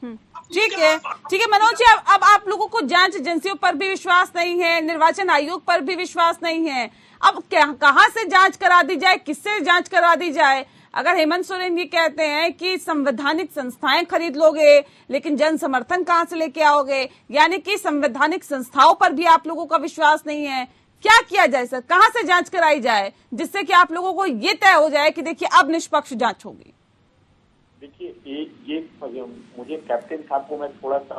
A: ठीक है मनोज जी, अब आप लोगों को जांच एजेंसियों पर भी विश्वास नहीं है, निर्वाचन आयोग पर भी विश्वास नहीं है, अब कहाँ से जांच करा दी जाए, किससे जांच करा दी जाए? अगर हेमंत सोरेन ये कहते हैं कि संवैधानिक संस्थाएं खरीद लोगे लेकिन जन समर्थन कहां से लेके आओगे, यानी कि संवैधानिक संस्थाओं पर भी आप लोगों का विश्वास नहीं है, क्या किया जाए सर? कहां से जांच कराई जाए जिससे कि आप लोगों को ये तय हो जाए कि देखिए अब निष्पक्ष जांच होगी?
E: देखिए ये मुझे कैप्टन साहब को मैं थोड़ा सा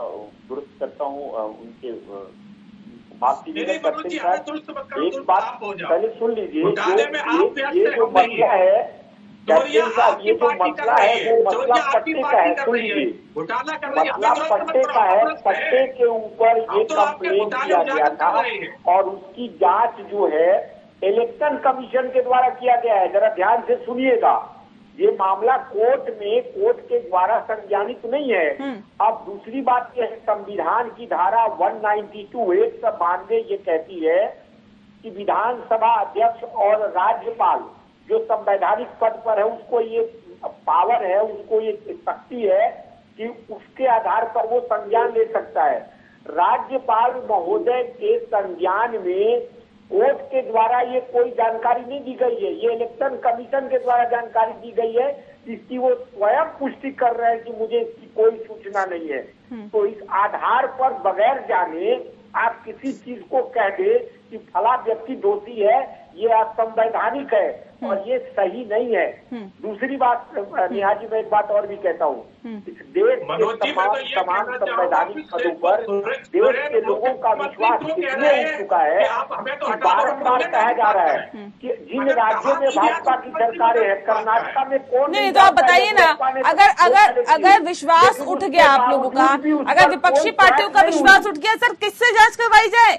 E: दुरुस्त करता हूँ, उनके माफ कीजिएगा कैप्टन साहब, एक बात पहले सुन लीजिए। ये जो मसला है कैप्टन साहब, ये जो मसला है वो मसला पट्टे का है, सुन लीजिए, मसला पट्टे का है। पट्टे के ऊपर ये कंप्लेन किया गया था और उसकी जांच जो है इलेक्शन कमीशन के द्वारा किया गया है। जरा ध्यान से सुनिएगा, ये मामला कोर्ट के द्वारा संज्ञानित नहीं है। अब दूसरी बात यह है, संविधान की धारा 192 192 ये कहती है कि विधानसभा अध्यक्ष और राज्यपाल जो संवैधानिक पद पर है उसको ये पावर है, उसको ये शक्ति है कि उसके आधार पर वो संज्ञान ले सकता है। राज्यपाल महोदय के संज्ञान में कोर्ट के द्वारा ये कोई जानकारी नहीं दी गई है, ये इलेक्शन कमीशन के द्वारा जानकारी दी गई है। इसकी वो स्वयं पुष्टि कर रहे हैं कि मुझे इसकी कोई सूचना नहीं है। तो इस आधार पर बगैर जाने आप किसी चीज को कह दे कि फला व्यक्ति दोषी है, ये असंवैधानिक है और ये सही नहीं है। दूसरी बात नेहा जी, मैं एक बात और भी कहता हूँ, इस देश के तमाम संवैधानिक पदों पर देश के लोगों का विश्वास इतने हो चुका है कि बारंबार कहा जा रहा है कि जिन राज्यों में भाजपा की सरकारें हैं, कर्नाटक में कौन
A: नहीं, तो आप बताइए ना, अगर विश्वास उठ गया आप लोगों का, अगर विपक्षी पार्टियों का विश्वास उठ गया, सर किससे जांच करवाई जाए?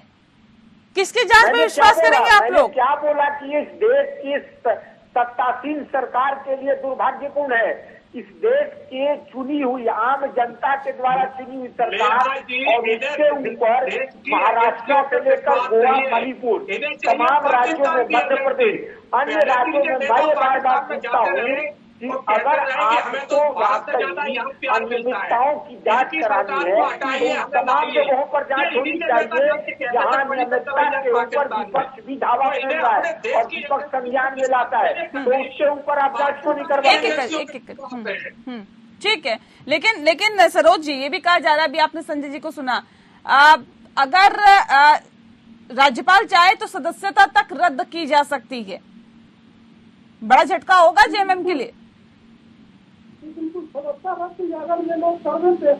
A: किसकी जांच में विश्वास करेंगे आप लोग?
E: क्या बोला कि इस देश की सत्तासीन सरकार के लिए दुर्भाग्यपूर्ण है, इस देश के चुनी हुई आम जनता के द्वारा चुनी हुई सरकार और इसके ऊपर महाराष्ट्र से लेकर गोवा, मणिपुर, तमाम राज्यों में, मध्य प्रदेश, अन्य राज्यों में मैं ये बार बार पूछता हूँ कि अगर आपको अनियमितताओं की जांच करानी है तो तमाम जगहों पर जांच होनी चाहिए जहां अनियमितता के ऊपर विपक्ष भी धावा कर रहा है और विपक्ष संज्ञान में लाता है, तो उसके ऊपर आप जांच क्यों नहीं करवाएंगे?
A: ठीक है, लेकिन सरोज जी, ये भी कहा जा रहा है, अभी आपने संजय जी को सुना, अगर राज्यपाल चाहे तो सदस्यता तक रद्द की जा सकती है। बड़ा झटका होगा जेएमएम के लिए।
D: बिल्कुल सदस्यता रद्द अगर ये लोग कर देते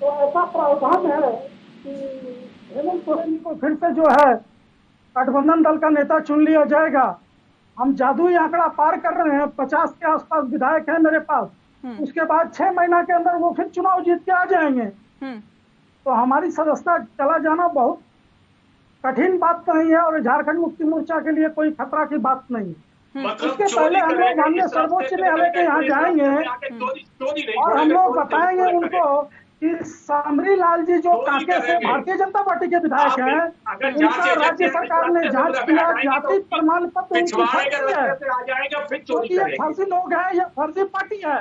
D: तो ऐसा प्रावधान है कि हेमंत सोरेन को फिर से जो है गठबंधन दल का नेता चुन लिया जाएगा। हम जादुई आंकड़ा पार कर रहे हैं, 50 के आसपास विधायक हैं मेरे पास। उसके बाद 6 महीना के अंदर वो फिर चुनाव जीत के आ जाएंगे। तो हमारी सदस्यता चला जाना बहुत कठिन बात नहीं है और झारखंड मुक्ति मोर्चा के लिए कोई खतरा की बात नहीं। उसके पहले हम लोग माननीय सर्वोच्च न्यायालय के यहाँ जाएंगे और हम लोग बताएंगे उनको कि सामरी लाल जी जो कांके से भारतीय जनता पार्टी के विधायक हैं, उनका राज्य सरकार ने जांच किया, जाति प्रमाण पत्र उनकी फर्जी है, क्योंकि ये फर्जी लोग हैं, ये फर्जी पार्टी है,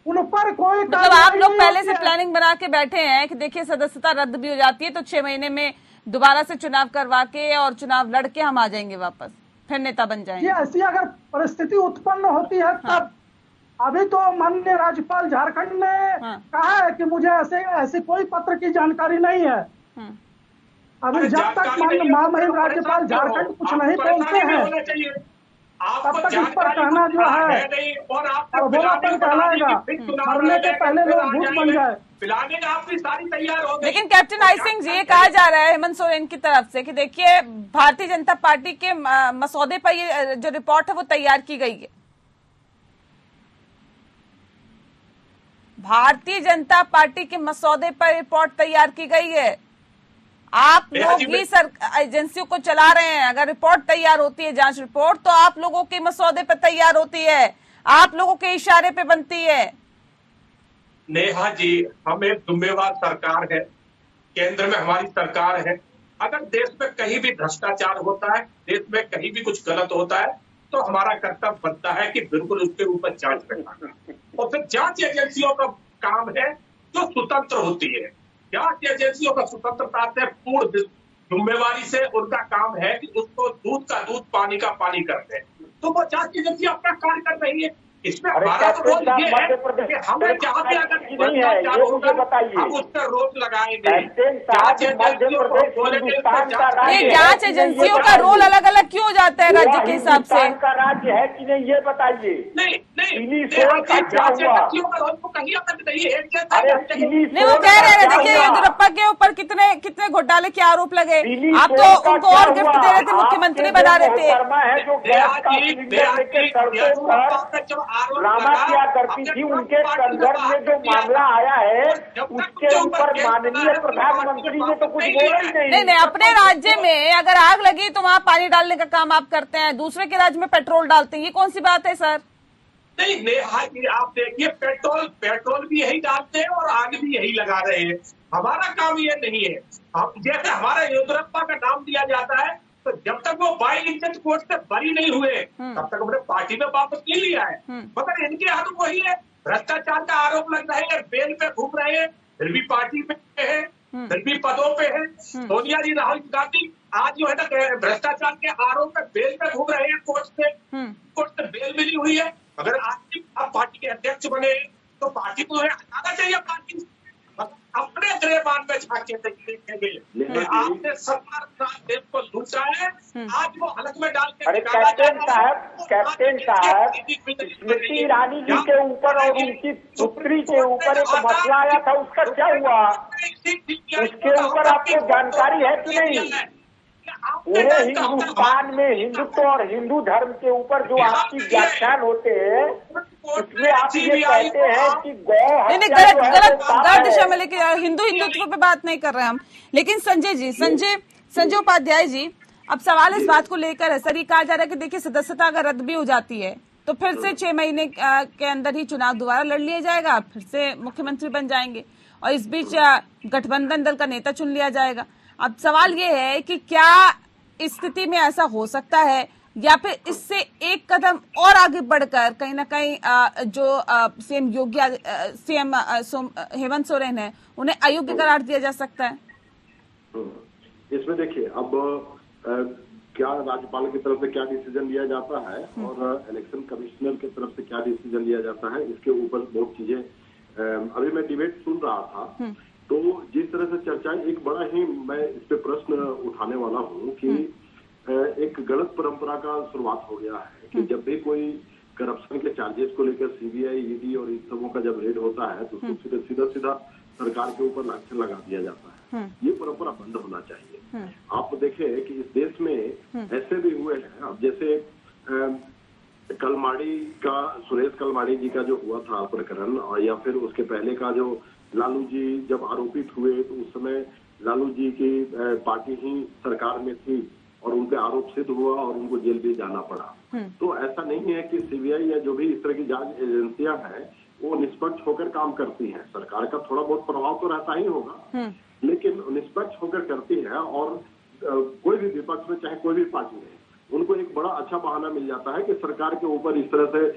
D: उन पर कोई
A: मतलब आप लोग पहले से प्लानिंग बना के बैठे हैं कि देखिए सदस्यता रद्द भी हो जाती है तो 6 महीने में दोबारा से चुनाव करवा के और चुनाव लड़के हम आ जाएंगे वापस, फिर नेता बन जाएंगे।
D: ऐसी अगर परिस्थिति उत्पन्न होती है तब। अभी तो माननीय राज्यपाल झारखंड ने कहा है कि मुझे ऐसे कोई पत्र की जानकारी नहीं है। अभी जब तक महामहिम राज्यपाल झारखंड कुछ नहीं बोलते हैं तब तक इस पर कहना जो है और बोलापन कहलाएगा। मरने के पहले लोग भूत बन जाए।
A: लेकिन कैप्टन आई सिंह जी, ये कहा जा रहा है हेमंत सोरेन की तरफ से कि देखिए भारतीय जनता पार्टी के मसौदे पर ये जो रिपोर्ट है वो तैयार की गई है। भारतीय जनता पार्टी के मसौदे पर रिपोर्ट तैयार की गई है। आप लोग ही एजेंसियों को चला रहे हैं। अगर रिपोर्ट तैयार होती है, जांच रिपोर्ट, तो आप लोगों के मसौदे पर तैयार होती है, आप लोगों के इशारे पे बनती है।
H: नेहा जी, हम एक जिम्मेवार सरकार है, केंद्र में हमारी सरकार है। अगर देश में कहीं भी भ्रष्टाचार होता है, देश में कहीं भी कुछ गलत होता है, तो हमारा कर्तव्य बनता है कि बिल्कुल उसके ऊपर जांच करना। और फिर जांच एजेंसियों का काम है जो स्वतंत्र होती है। जांच एजेंसियों का स्वतंत्रता से पूर्ण जिम्मेवारी से उनका काम है कि उसको दूध का दूध पानी का पानी करते हैं। तो वो जांच एजेंसी अपना कार्य कर रही है। इसमें हमारा तो रोल ये है कि हमें जहाँ पे अगर भ्रष्टाचार होगा हम उस पर रोक लगाएंगे।
A: ये जांच एजेंसियों का रोल अलग अलग क्यों जाता है राज्य के हिसाब से?
E: का राज्य है कि नहीं ये बताइए।
H: नहीं, जांच एजेंसियों का रोल तो कहीं अलग नहीं है।
A: नहीं, वो कह रहे हैं देखिए येदियुरप्पा के ऊपर कितने घोटाले के आरोप लगे। आप तो उनको और गिफ्ट दे रहे थे, मुख्यमंत्री बना रहे थे।
E: रामा क्या करती थी, उनके संदर्भ में जो मामला आया है उसके ऊपर माननीय प्रधानमंत्री ने तो कुछ बोला ही नहीं।
A: नहीं, अपने राज्य में अगर आग लगी तो वहाँ पानी डालने का काम आप करते हैं, दूसरे के राज्य में पेट्रोल डालते हैं, ये कौन सी बात है सर?
H: नहीं, नेहा जी आप देखिए, पेट्रोल भी यही डालते हैं और आग भी यही लगा रहे हैं। हमारा काम ये नहीं है। हम जैसे हमारा येदियुरप्पा का नाम दिया जाता है तो जब तक वो बाई इज्जत कोर्ट से बरी नहीं हुए तब तक हमने पार्टी में वापस नहीं लिया है। मगर इनके हाथ वही है, भ्रष्टाचार का आरोप लग रहे हैं, बेल पे घूम रहे हैं, फिर भी पार्टी में है, फिर भी पदों पे है। सोनिया जी, राहुल गांधी आज जो है ना भ्रष्टाचार के आरोप में बेल पे घूम रहे हैं, कोर्ट से बेल मिली हुई है। अगर आप पार्टी के अध्यक्ष बने तो पार्टी को हटाना चाहिए। पार्टी अपने गिरबान में झांके देखेंगे। आपने सरकार देश को लूटा है, आज वो हलक में डाल के।
E: अरे कैप्टन साहब स्मृति ईरानी जी के ऊपर और उनकी पुत्री के ऊपर एक मसला आया था, उसका क्या हुआ? उसके ऊपर आपको जानकारी है कि नहीं? पूरे हिंदुस्तान में हिंदुत्व और हिंदू धर्म के ऊपर जो आपकी व्याख्यान होते हैं उसमें आप ये कहते हैं कि
A: गलत दिशा में लेके हिंदुत्व पे बात नहीं कर रहे हम। लेकिन संजय उपाध्याय जी, अब सवाल इस बात को लेकर है सर, ये कहा जा रहा है कि देखिए सदस्यता अगर रद्द भी हो जाती है तो फिर से 6 महीने के अंदर ही चुनाव दोबारा लड़ लिया जाएगा, फिर से मुख्यमंत्री बन जाएंगे और इस बीच गठबंधन दल का नेता चुन लिया जाएगा। अब सवाल ये है कि क्या इस स्थिति में ऐसा हो सकता है या फिर इससे एक कदम और आगे बढ़कर कहीं ना कहीं जो सीएम हेमंत सोरेन है उन्हें अयोग्य करार दिया जा सकता है?
I: इसमें देखिए अब क्या राज्यपाल की तरफ से क्या डिसीजन लिया जाता है और इलेक्शन कमिश्नर की तरफ से क्या डिसीजन लिया जाता है, इसके ऊपर बहुत चीजें। अभी मैं डिबेट सुन रहा था तो जिस तरह से चर्चाएं, एक बड़ा ही मैं इस पे प्रश्न उठाने वाला हूँ कि एक गलत परंपरा का शुरुआत हो गया है कि जब भी कोई करप्शन के चार्जेस को लेकर सीबीआई, ईडी और इन सबों का जब रेड होता है तो उसको सीधा सरकार के ऊपर लांछन लगा दिया जाता है। ये परंपरा बंद होना चाहिए। आप देखें कि इस देश में ऐसे भी हुए हैं, अब जैसे कलमाड़ी का, सुरेश कलमाड़ी जी का जो हुआ था प्रकरण, और या फिर उसके पहले का जो लालू जी जब आरोपित हुए तो उस समय लालू जी की पार्टी ही सरकार में थी और उन पे आरोप सिद्ध हुआ और उनको जेल भी जाना पड़ा। तो ऐसा नहीं है कि सीबीआई या जो भी इस तरह की जांच एजेंसियां हैं वो निष्पक्ष होकर काम करती हैं। सरकार का थोड़ा बहुत प्रभाव तो रहता ही होगा, लेकिन निष्पक्ष होकर करती है। और कोई भी विपक्ष में चाहे कोई भी पार्टी है, उनको एक बड़ा अच्छा बहाना मिल जाता है कि सरकार के ऊपर इस तरह से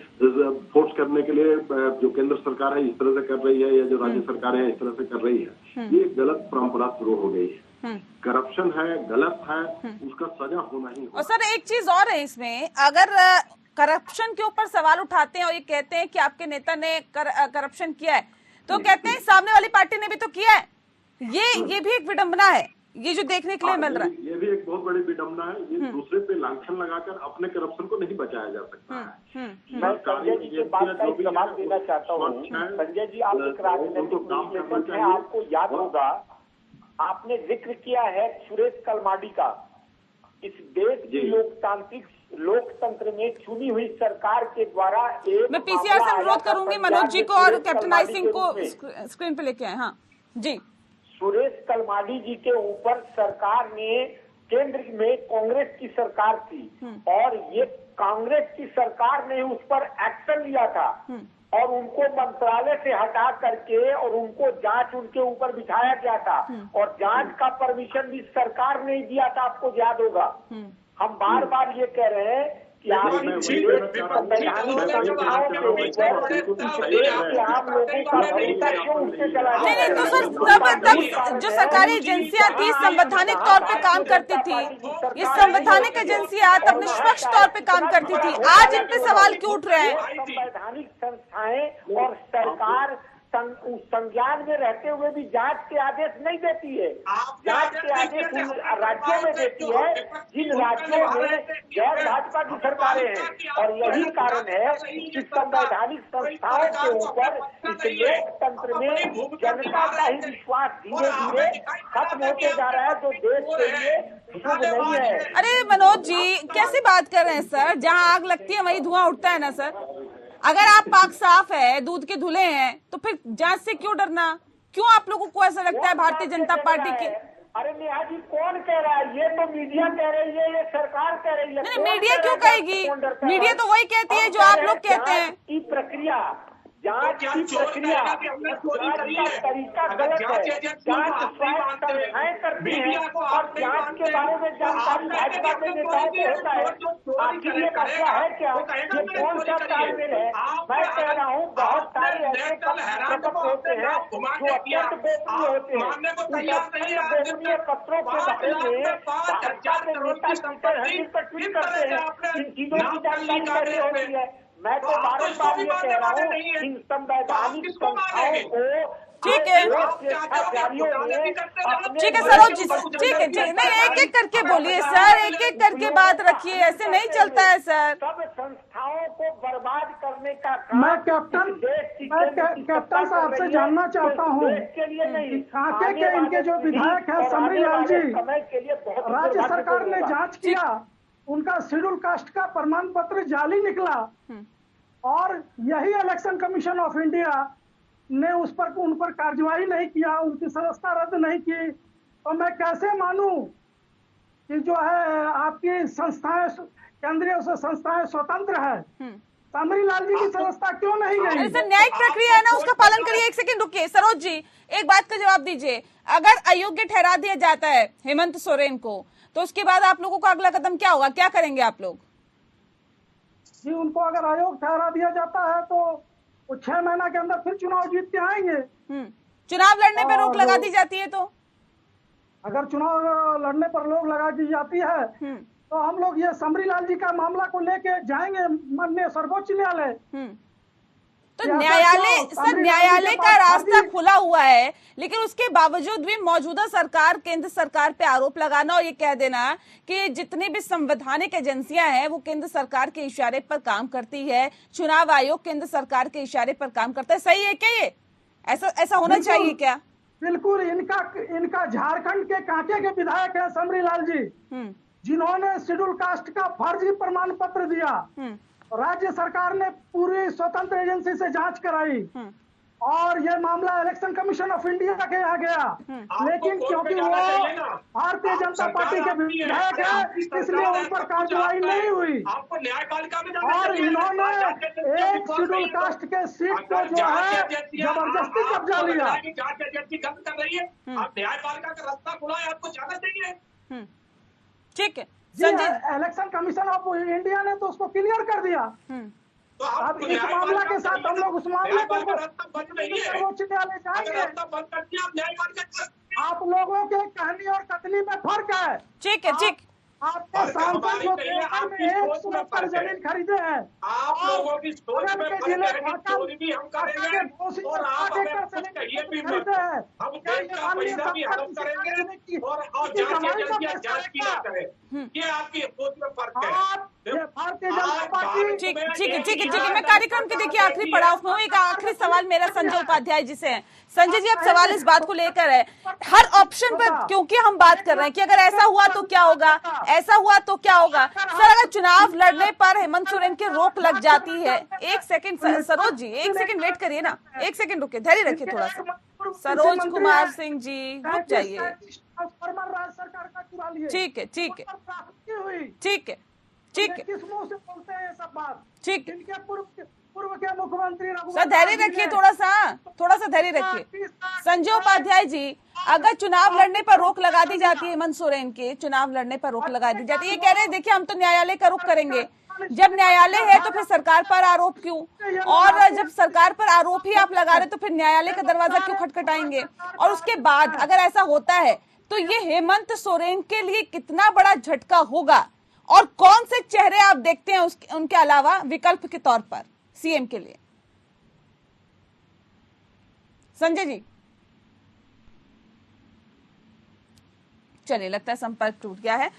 I: फोर्स करने के लिए जो केंद्र सरकार है इस तरह से कर रही है या जो राज्य सरकार है इस तरह से कर रही है। ये एक गलत परंपरा शुरू हो गई है। करप्शन है, गलत है, उसका सजा होना ही होगा।
A: और सर एक चीज और है इसमें, अगर करप्शन के ऊपर सवाल उठाते हैं और ये कहते हैं कि आपके नेता ने करप्शन किया है, तो कहते हैं सामने वाली पार्टी ने भी तो किया है। ये भी एक विडंबना है, ये जो देखने के लिए मिल रहा है।
I: ये भी एक बहुत बड़ी विडंबना है। ये दूसरे पे लांछन लगाकर अपने करप्शन को नहीं बचाया जा सकता है।
E: मैं संजय जी की बात का एक जवाब देना चाहता हूँ। संजय जी, आप एक राजनीतिक विश्लेषक हैं, आपको याद होगा आपने जिक्र किया है सुरेश कलमाड़ी का। इस देश की लोकतंत्र में चुनी हुई सरकार के द्वारा एक,
A: मैं पीसीआर से अनुरोध करूंगी मनोज जी को और कैप्टन आई सिंह को स्क्रीन पे लेके आए। हाँ जी।
E: सुरेश कलमाड़ी जी के ऊपर सरकार ने, केंद्र में कांग्रेस की सरकार थी और ये कांग्रेस की सरकार ने उस पर एक्शन लिया था और उनको मंत्रालय से हटा करके और उनको जांच उनके ऊपर बिठाया गया था और जांच का परमिशन भी सरकार ने दिया था, आपको याद होगा। हम बार बार ये कह रहे हैं कि आप आम लोगों का भरोसा क्यों उससे चला
A: नहीं, तो सर तब जो सरकारी एजेंसियां थी संवैधानिक तौर पे काम करती थी, ये संवैधानिक एजेंसियां तब निष्पक्ष तौर पे काम करती थी, आज इन पे सवाल क्यों उठ रहे हैं?
E: संवैधानिक संस्थाएं और सरकार संज्ञान में रहते हुए भी जांच के आदेश नहीं देती है। जांच के आदेश उन राज्यों में देती है जिन राज्यों में गैर भाजपा की सरकारें हैं। और यही कारण है कि संवैधानिक संस्थाओं के ऊपर इस लोकतंत्र में जनता का ही विश्वास धीरे धीरे खत्म होते जा रहा है, जो देश के लिए शुभ नहीं है।
A: अरे मनोज जी कैसी बात कर रहे हैं सर? जहाँ आग लगती है वहीं धुआं उठता है ना सर। अगर आप पाक साफ है, दूध के धुले हैं, तो फिर जांच से क्यों डरना? क्यों आप लोगों को ऐसा लगता है भारतीय जनता पार्टी के?
E: अरे नेहा जी कौन कह रहा है? ये तो मीडिया कह रही है, ये सरकार कह रही है।
A: नहीं, मीडिया क्यों कहेगी? मीडिया तो वही कहती है जो आप लोग कहते हैं।
E: की प्रक्रिया, जांच की प्रक्रिया, जांच का तरीका गलत है। जांच स्वयं संस्थाएं करती है और जांच के बारे में जानकारी भाजपा के नेताओं को होता है। आखिर ये मसला है क्या? ये कौन सा तालमेल है? मैं कह रहा हूँ बहुत सारे ऐसे पत्र होते हैं जो अत्यंत गोपनीय होते हैं। उन अत्यंत गोपनीय पत्रों के बारे में भाजपा के नेता ट्विटर हैंडल पर ट्वीट करते हैं। इन चीजों की जानकारी कैसे होती है? मैं तो बार-बार ये कह रहा हूँ इन संवैधानिक संस्थाओं को
A: ठीक है सरोज जी, ठीक है नहीं, एक एक करके बोलिए सर, एक एक करके बात रखिए, ऐसे नहीं चलता है सर।
E: सब संस्थाओं को बर्बाद करने का काम
D: मैं कैप्टन साहब से जानना चाहता हूँ
E: के लिए नहीं,
D: कांके के इनके जो विधायक है समरी लाल जी, राज्य सरकार ने जांच किया, उनका शेड्यूल कास्ट का प्रमाण पत्र जाली निकला और यही इलेक्शन कमीशन ऑफ इंडिया ने उन पर कार्रवाई नहीं किया, उनकी सदस्यता रद्द नहीं की, तो मैं कैसे मानूं कि जो है आपकी संस्थाएं, केंद्रीय संस्थाएं स्वतंत्र है? समरी लाल जी की सदस्यता क्यों नहीं गई?
A: सर न्यायिक प्रक्रिया है ना, उसका पालन करिए। एक सेकंड रुकिए सरोज जी, एक बात का जवाब दीजिए। अगर अयोग्य ठहरा दिया जाता है हेमंत सोरेन को, तो उसके बाद आप लोगों का अगला कदम क्या होगा? क्या करेंगे आप लोग?
D: जी उनको अगर अयोग्य ठहरा दिया जाता है तो वो 6 महीना के अंदर फिर चुनाव जीत के आएंगे।
A: चुनाव लड़ने पर रोक लगा दी जाती है तो?
D: अगर चुनाव लड़ने पर रोक लगा दी जाती है तो हम लोग ये समरी लाल जी का मामला को लेके जाएंगे माननीय सर्वोच्च न्यायालय।
A: तो न्यायालय का रास्ता खुला हुआ है, लेकिन उसके बावजूद भी मौजूदा सरकार, केंद्र सरकार पे आरोप लगाना और ये कह देना कि जितनी भी संवैधानिक एजेंसियां हैं वो केंद्र सरकार के इशारे पर काम करती है, चुनाव आयोग केंद्र सरकार के इशारे पर काम करता है, सही है क्या? ये ऐसा होना चाहिए क्या?
D: बिल्कुल। इनका झारखंड के कांके के विधायक है समरीलाल जी, जिन्होंने शेड्यूल कास्ट का फर्जी प्रमाण पत्र दिया। राज्य सरकार ने पूरी स्वतंत्र एजेंसी से जांच कराई और ये मामला इलेक्शन कमीशन ऑफ इंडिया के यहाँ गया, लेकिन क्योंकि वो भारतीय जनता पार्टी के विधायक है इसलिए उन पर कार्रवाई नहीं हुई।
H: आपको न्यायपालिका में
D: और इन्होंने एक शेड्यूल कास्ट के सीट को जो है जबरदस्ती कब्जा लिया।
H: जांच एजेंसी गलत कर रही है, आप न्यायपालिका का रास्ता खुला है, आपको जाना चाहिए।
A: ठीक है,
D: इलेक्शन कमीशन ऑफ इंडिया ने तो उसको क्लियर कर दिया।
H: तो
D: अब इस मामला के साथ हम लोग उस मामले को सर्वोच्च न्यायालय जाएंगे। आप लोगों के कहनी और कथनी में फर्क है।
A: ठीक है, ठीक।
D: आपके सांसद जो केरल में 100 एकड़ जमीन खरीदे हैं,
H: आप लोगों की सोच में फर्क है कि चोरी भी हम करेंगे और आप हमें कुछ कहिए भी मत, हम देश का पैसा भी हड़प करेंगे और जांच एजेंसियां जांच भी ना करें। ये आपकी सोच में फर्क है।
D: भारतीय जनता पार्टी
A: ठीक है। मैं कार्यक्रम के देखिए आखिरी पड़ाव में हूँ। एक आखिरी सवाल मेरा संजय उपाध्याय जी से है। संजय जी, अब सवाल इस बात को लेकर है, हर ऑप्शन पर क्योंकि हम बात कर रहे हैं कि अगर ऐसा हुआ तो क्या होगा, ऐसा हुआ तो क्या होगा। सर, अगर चुनाव लड़ने पर हेमंत सोरेन की रोक लग जाती है, एक सेकंड सरोज जी, एक सेकंड वेट करिए ना, एक सेकंड रुकिए, धैर्य रखिए थोड़ा सा। सरोज कुमार सिंह जी रुक जाइए। ठीक है, ठीक है, ठीक है, ठीक है,
D: किस मुंह से बोलते हैं ये सब बात?
A: ठीक है।
D: इनके पूर्व के मुख्यमंत्री
A: सर धैर्य रखिए, थोड़ा सा धैर्य रखिए। संजय उपाध्याय जी, अगर चुनाव लड़ने पर रोक लगा दी जाती है, हेमंत सोरेन के चुनाव लड़ने पर रोक लगा दी जाती है, ये कह रहे हैं देखिए हम तो न्यायालय का रुख करेंगे। जब न्यायालय है तो फिर सरकार पर आरोप क्यों, और जब सरकार पर आरोप ही आप लगा रहे तो फिर न्यायालय का दरवाजा क्यों खटखटाएंगे? और उसके बाद अगर ऐसा होता है तो ये हेमंत सोरेन के लिए कितना बड़ा झटका होगा, और कौन से चेहरे आप देखते हैं उनके अलावा विकल्प के तौर पर सीएम के लिए? संजय जी, चलिए लगता है संपर्क टूट गया है।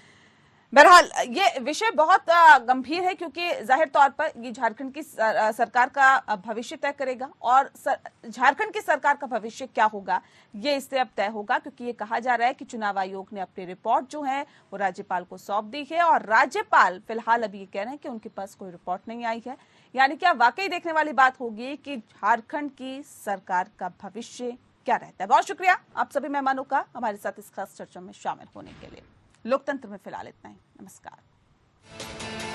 A: बहरहाल ये विषय बहुत गंभीर है, क्योंकि जाहिर तौर पर ये झारखंड की सरकार का भविष्य तय करेगा, और झारखंड की सरकार का भविष्य क्या होगा ये इससे अब तय होगा, क्योंकि ये कहा जा रहा है कि चुनाव आयोग ने अपनी रिपोर्ट जो है वो राज्यपाल को सौंप दी है, और राज्यपाल फिलहाल अभी ये कह रहे हैं कि उनके पास कोई रिपोर्ट नहीं आई है। यानी कि अब वाकई देखने वाली बात होगी कि झारखंड की सरकार का भविष्य क्या रहता है। बहुत शुक्रिया आप सभी मेहमानों का हमारे साथ इस खास चर्चा में शामिल होने के लिए। लोकतंत्र में फिलहाल इतना ही। नमस्कार।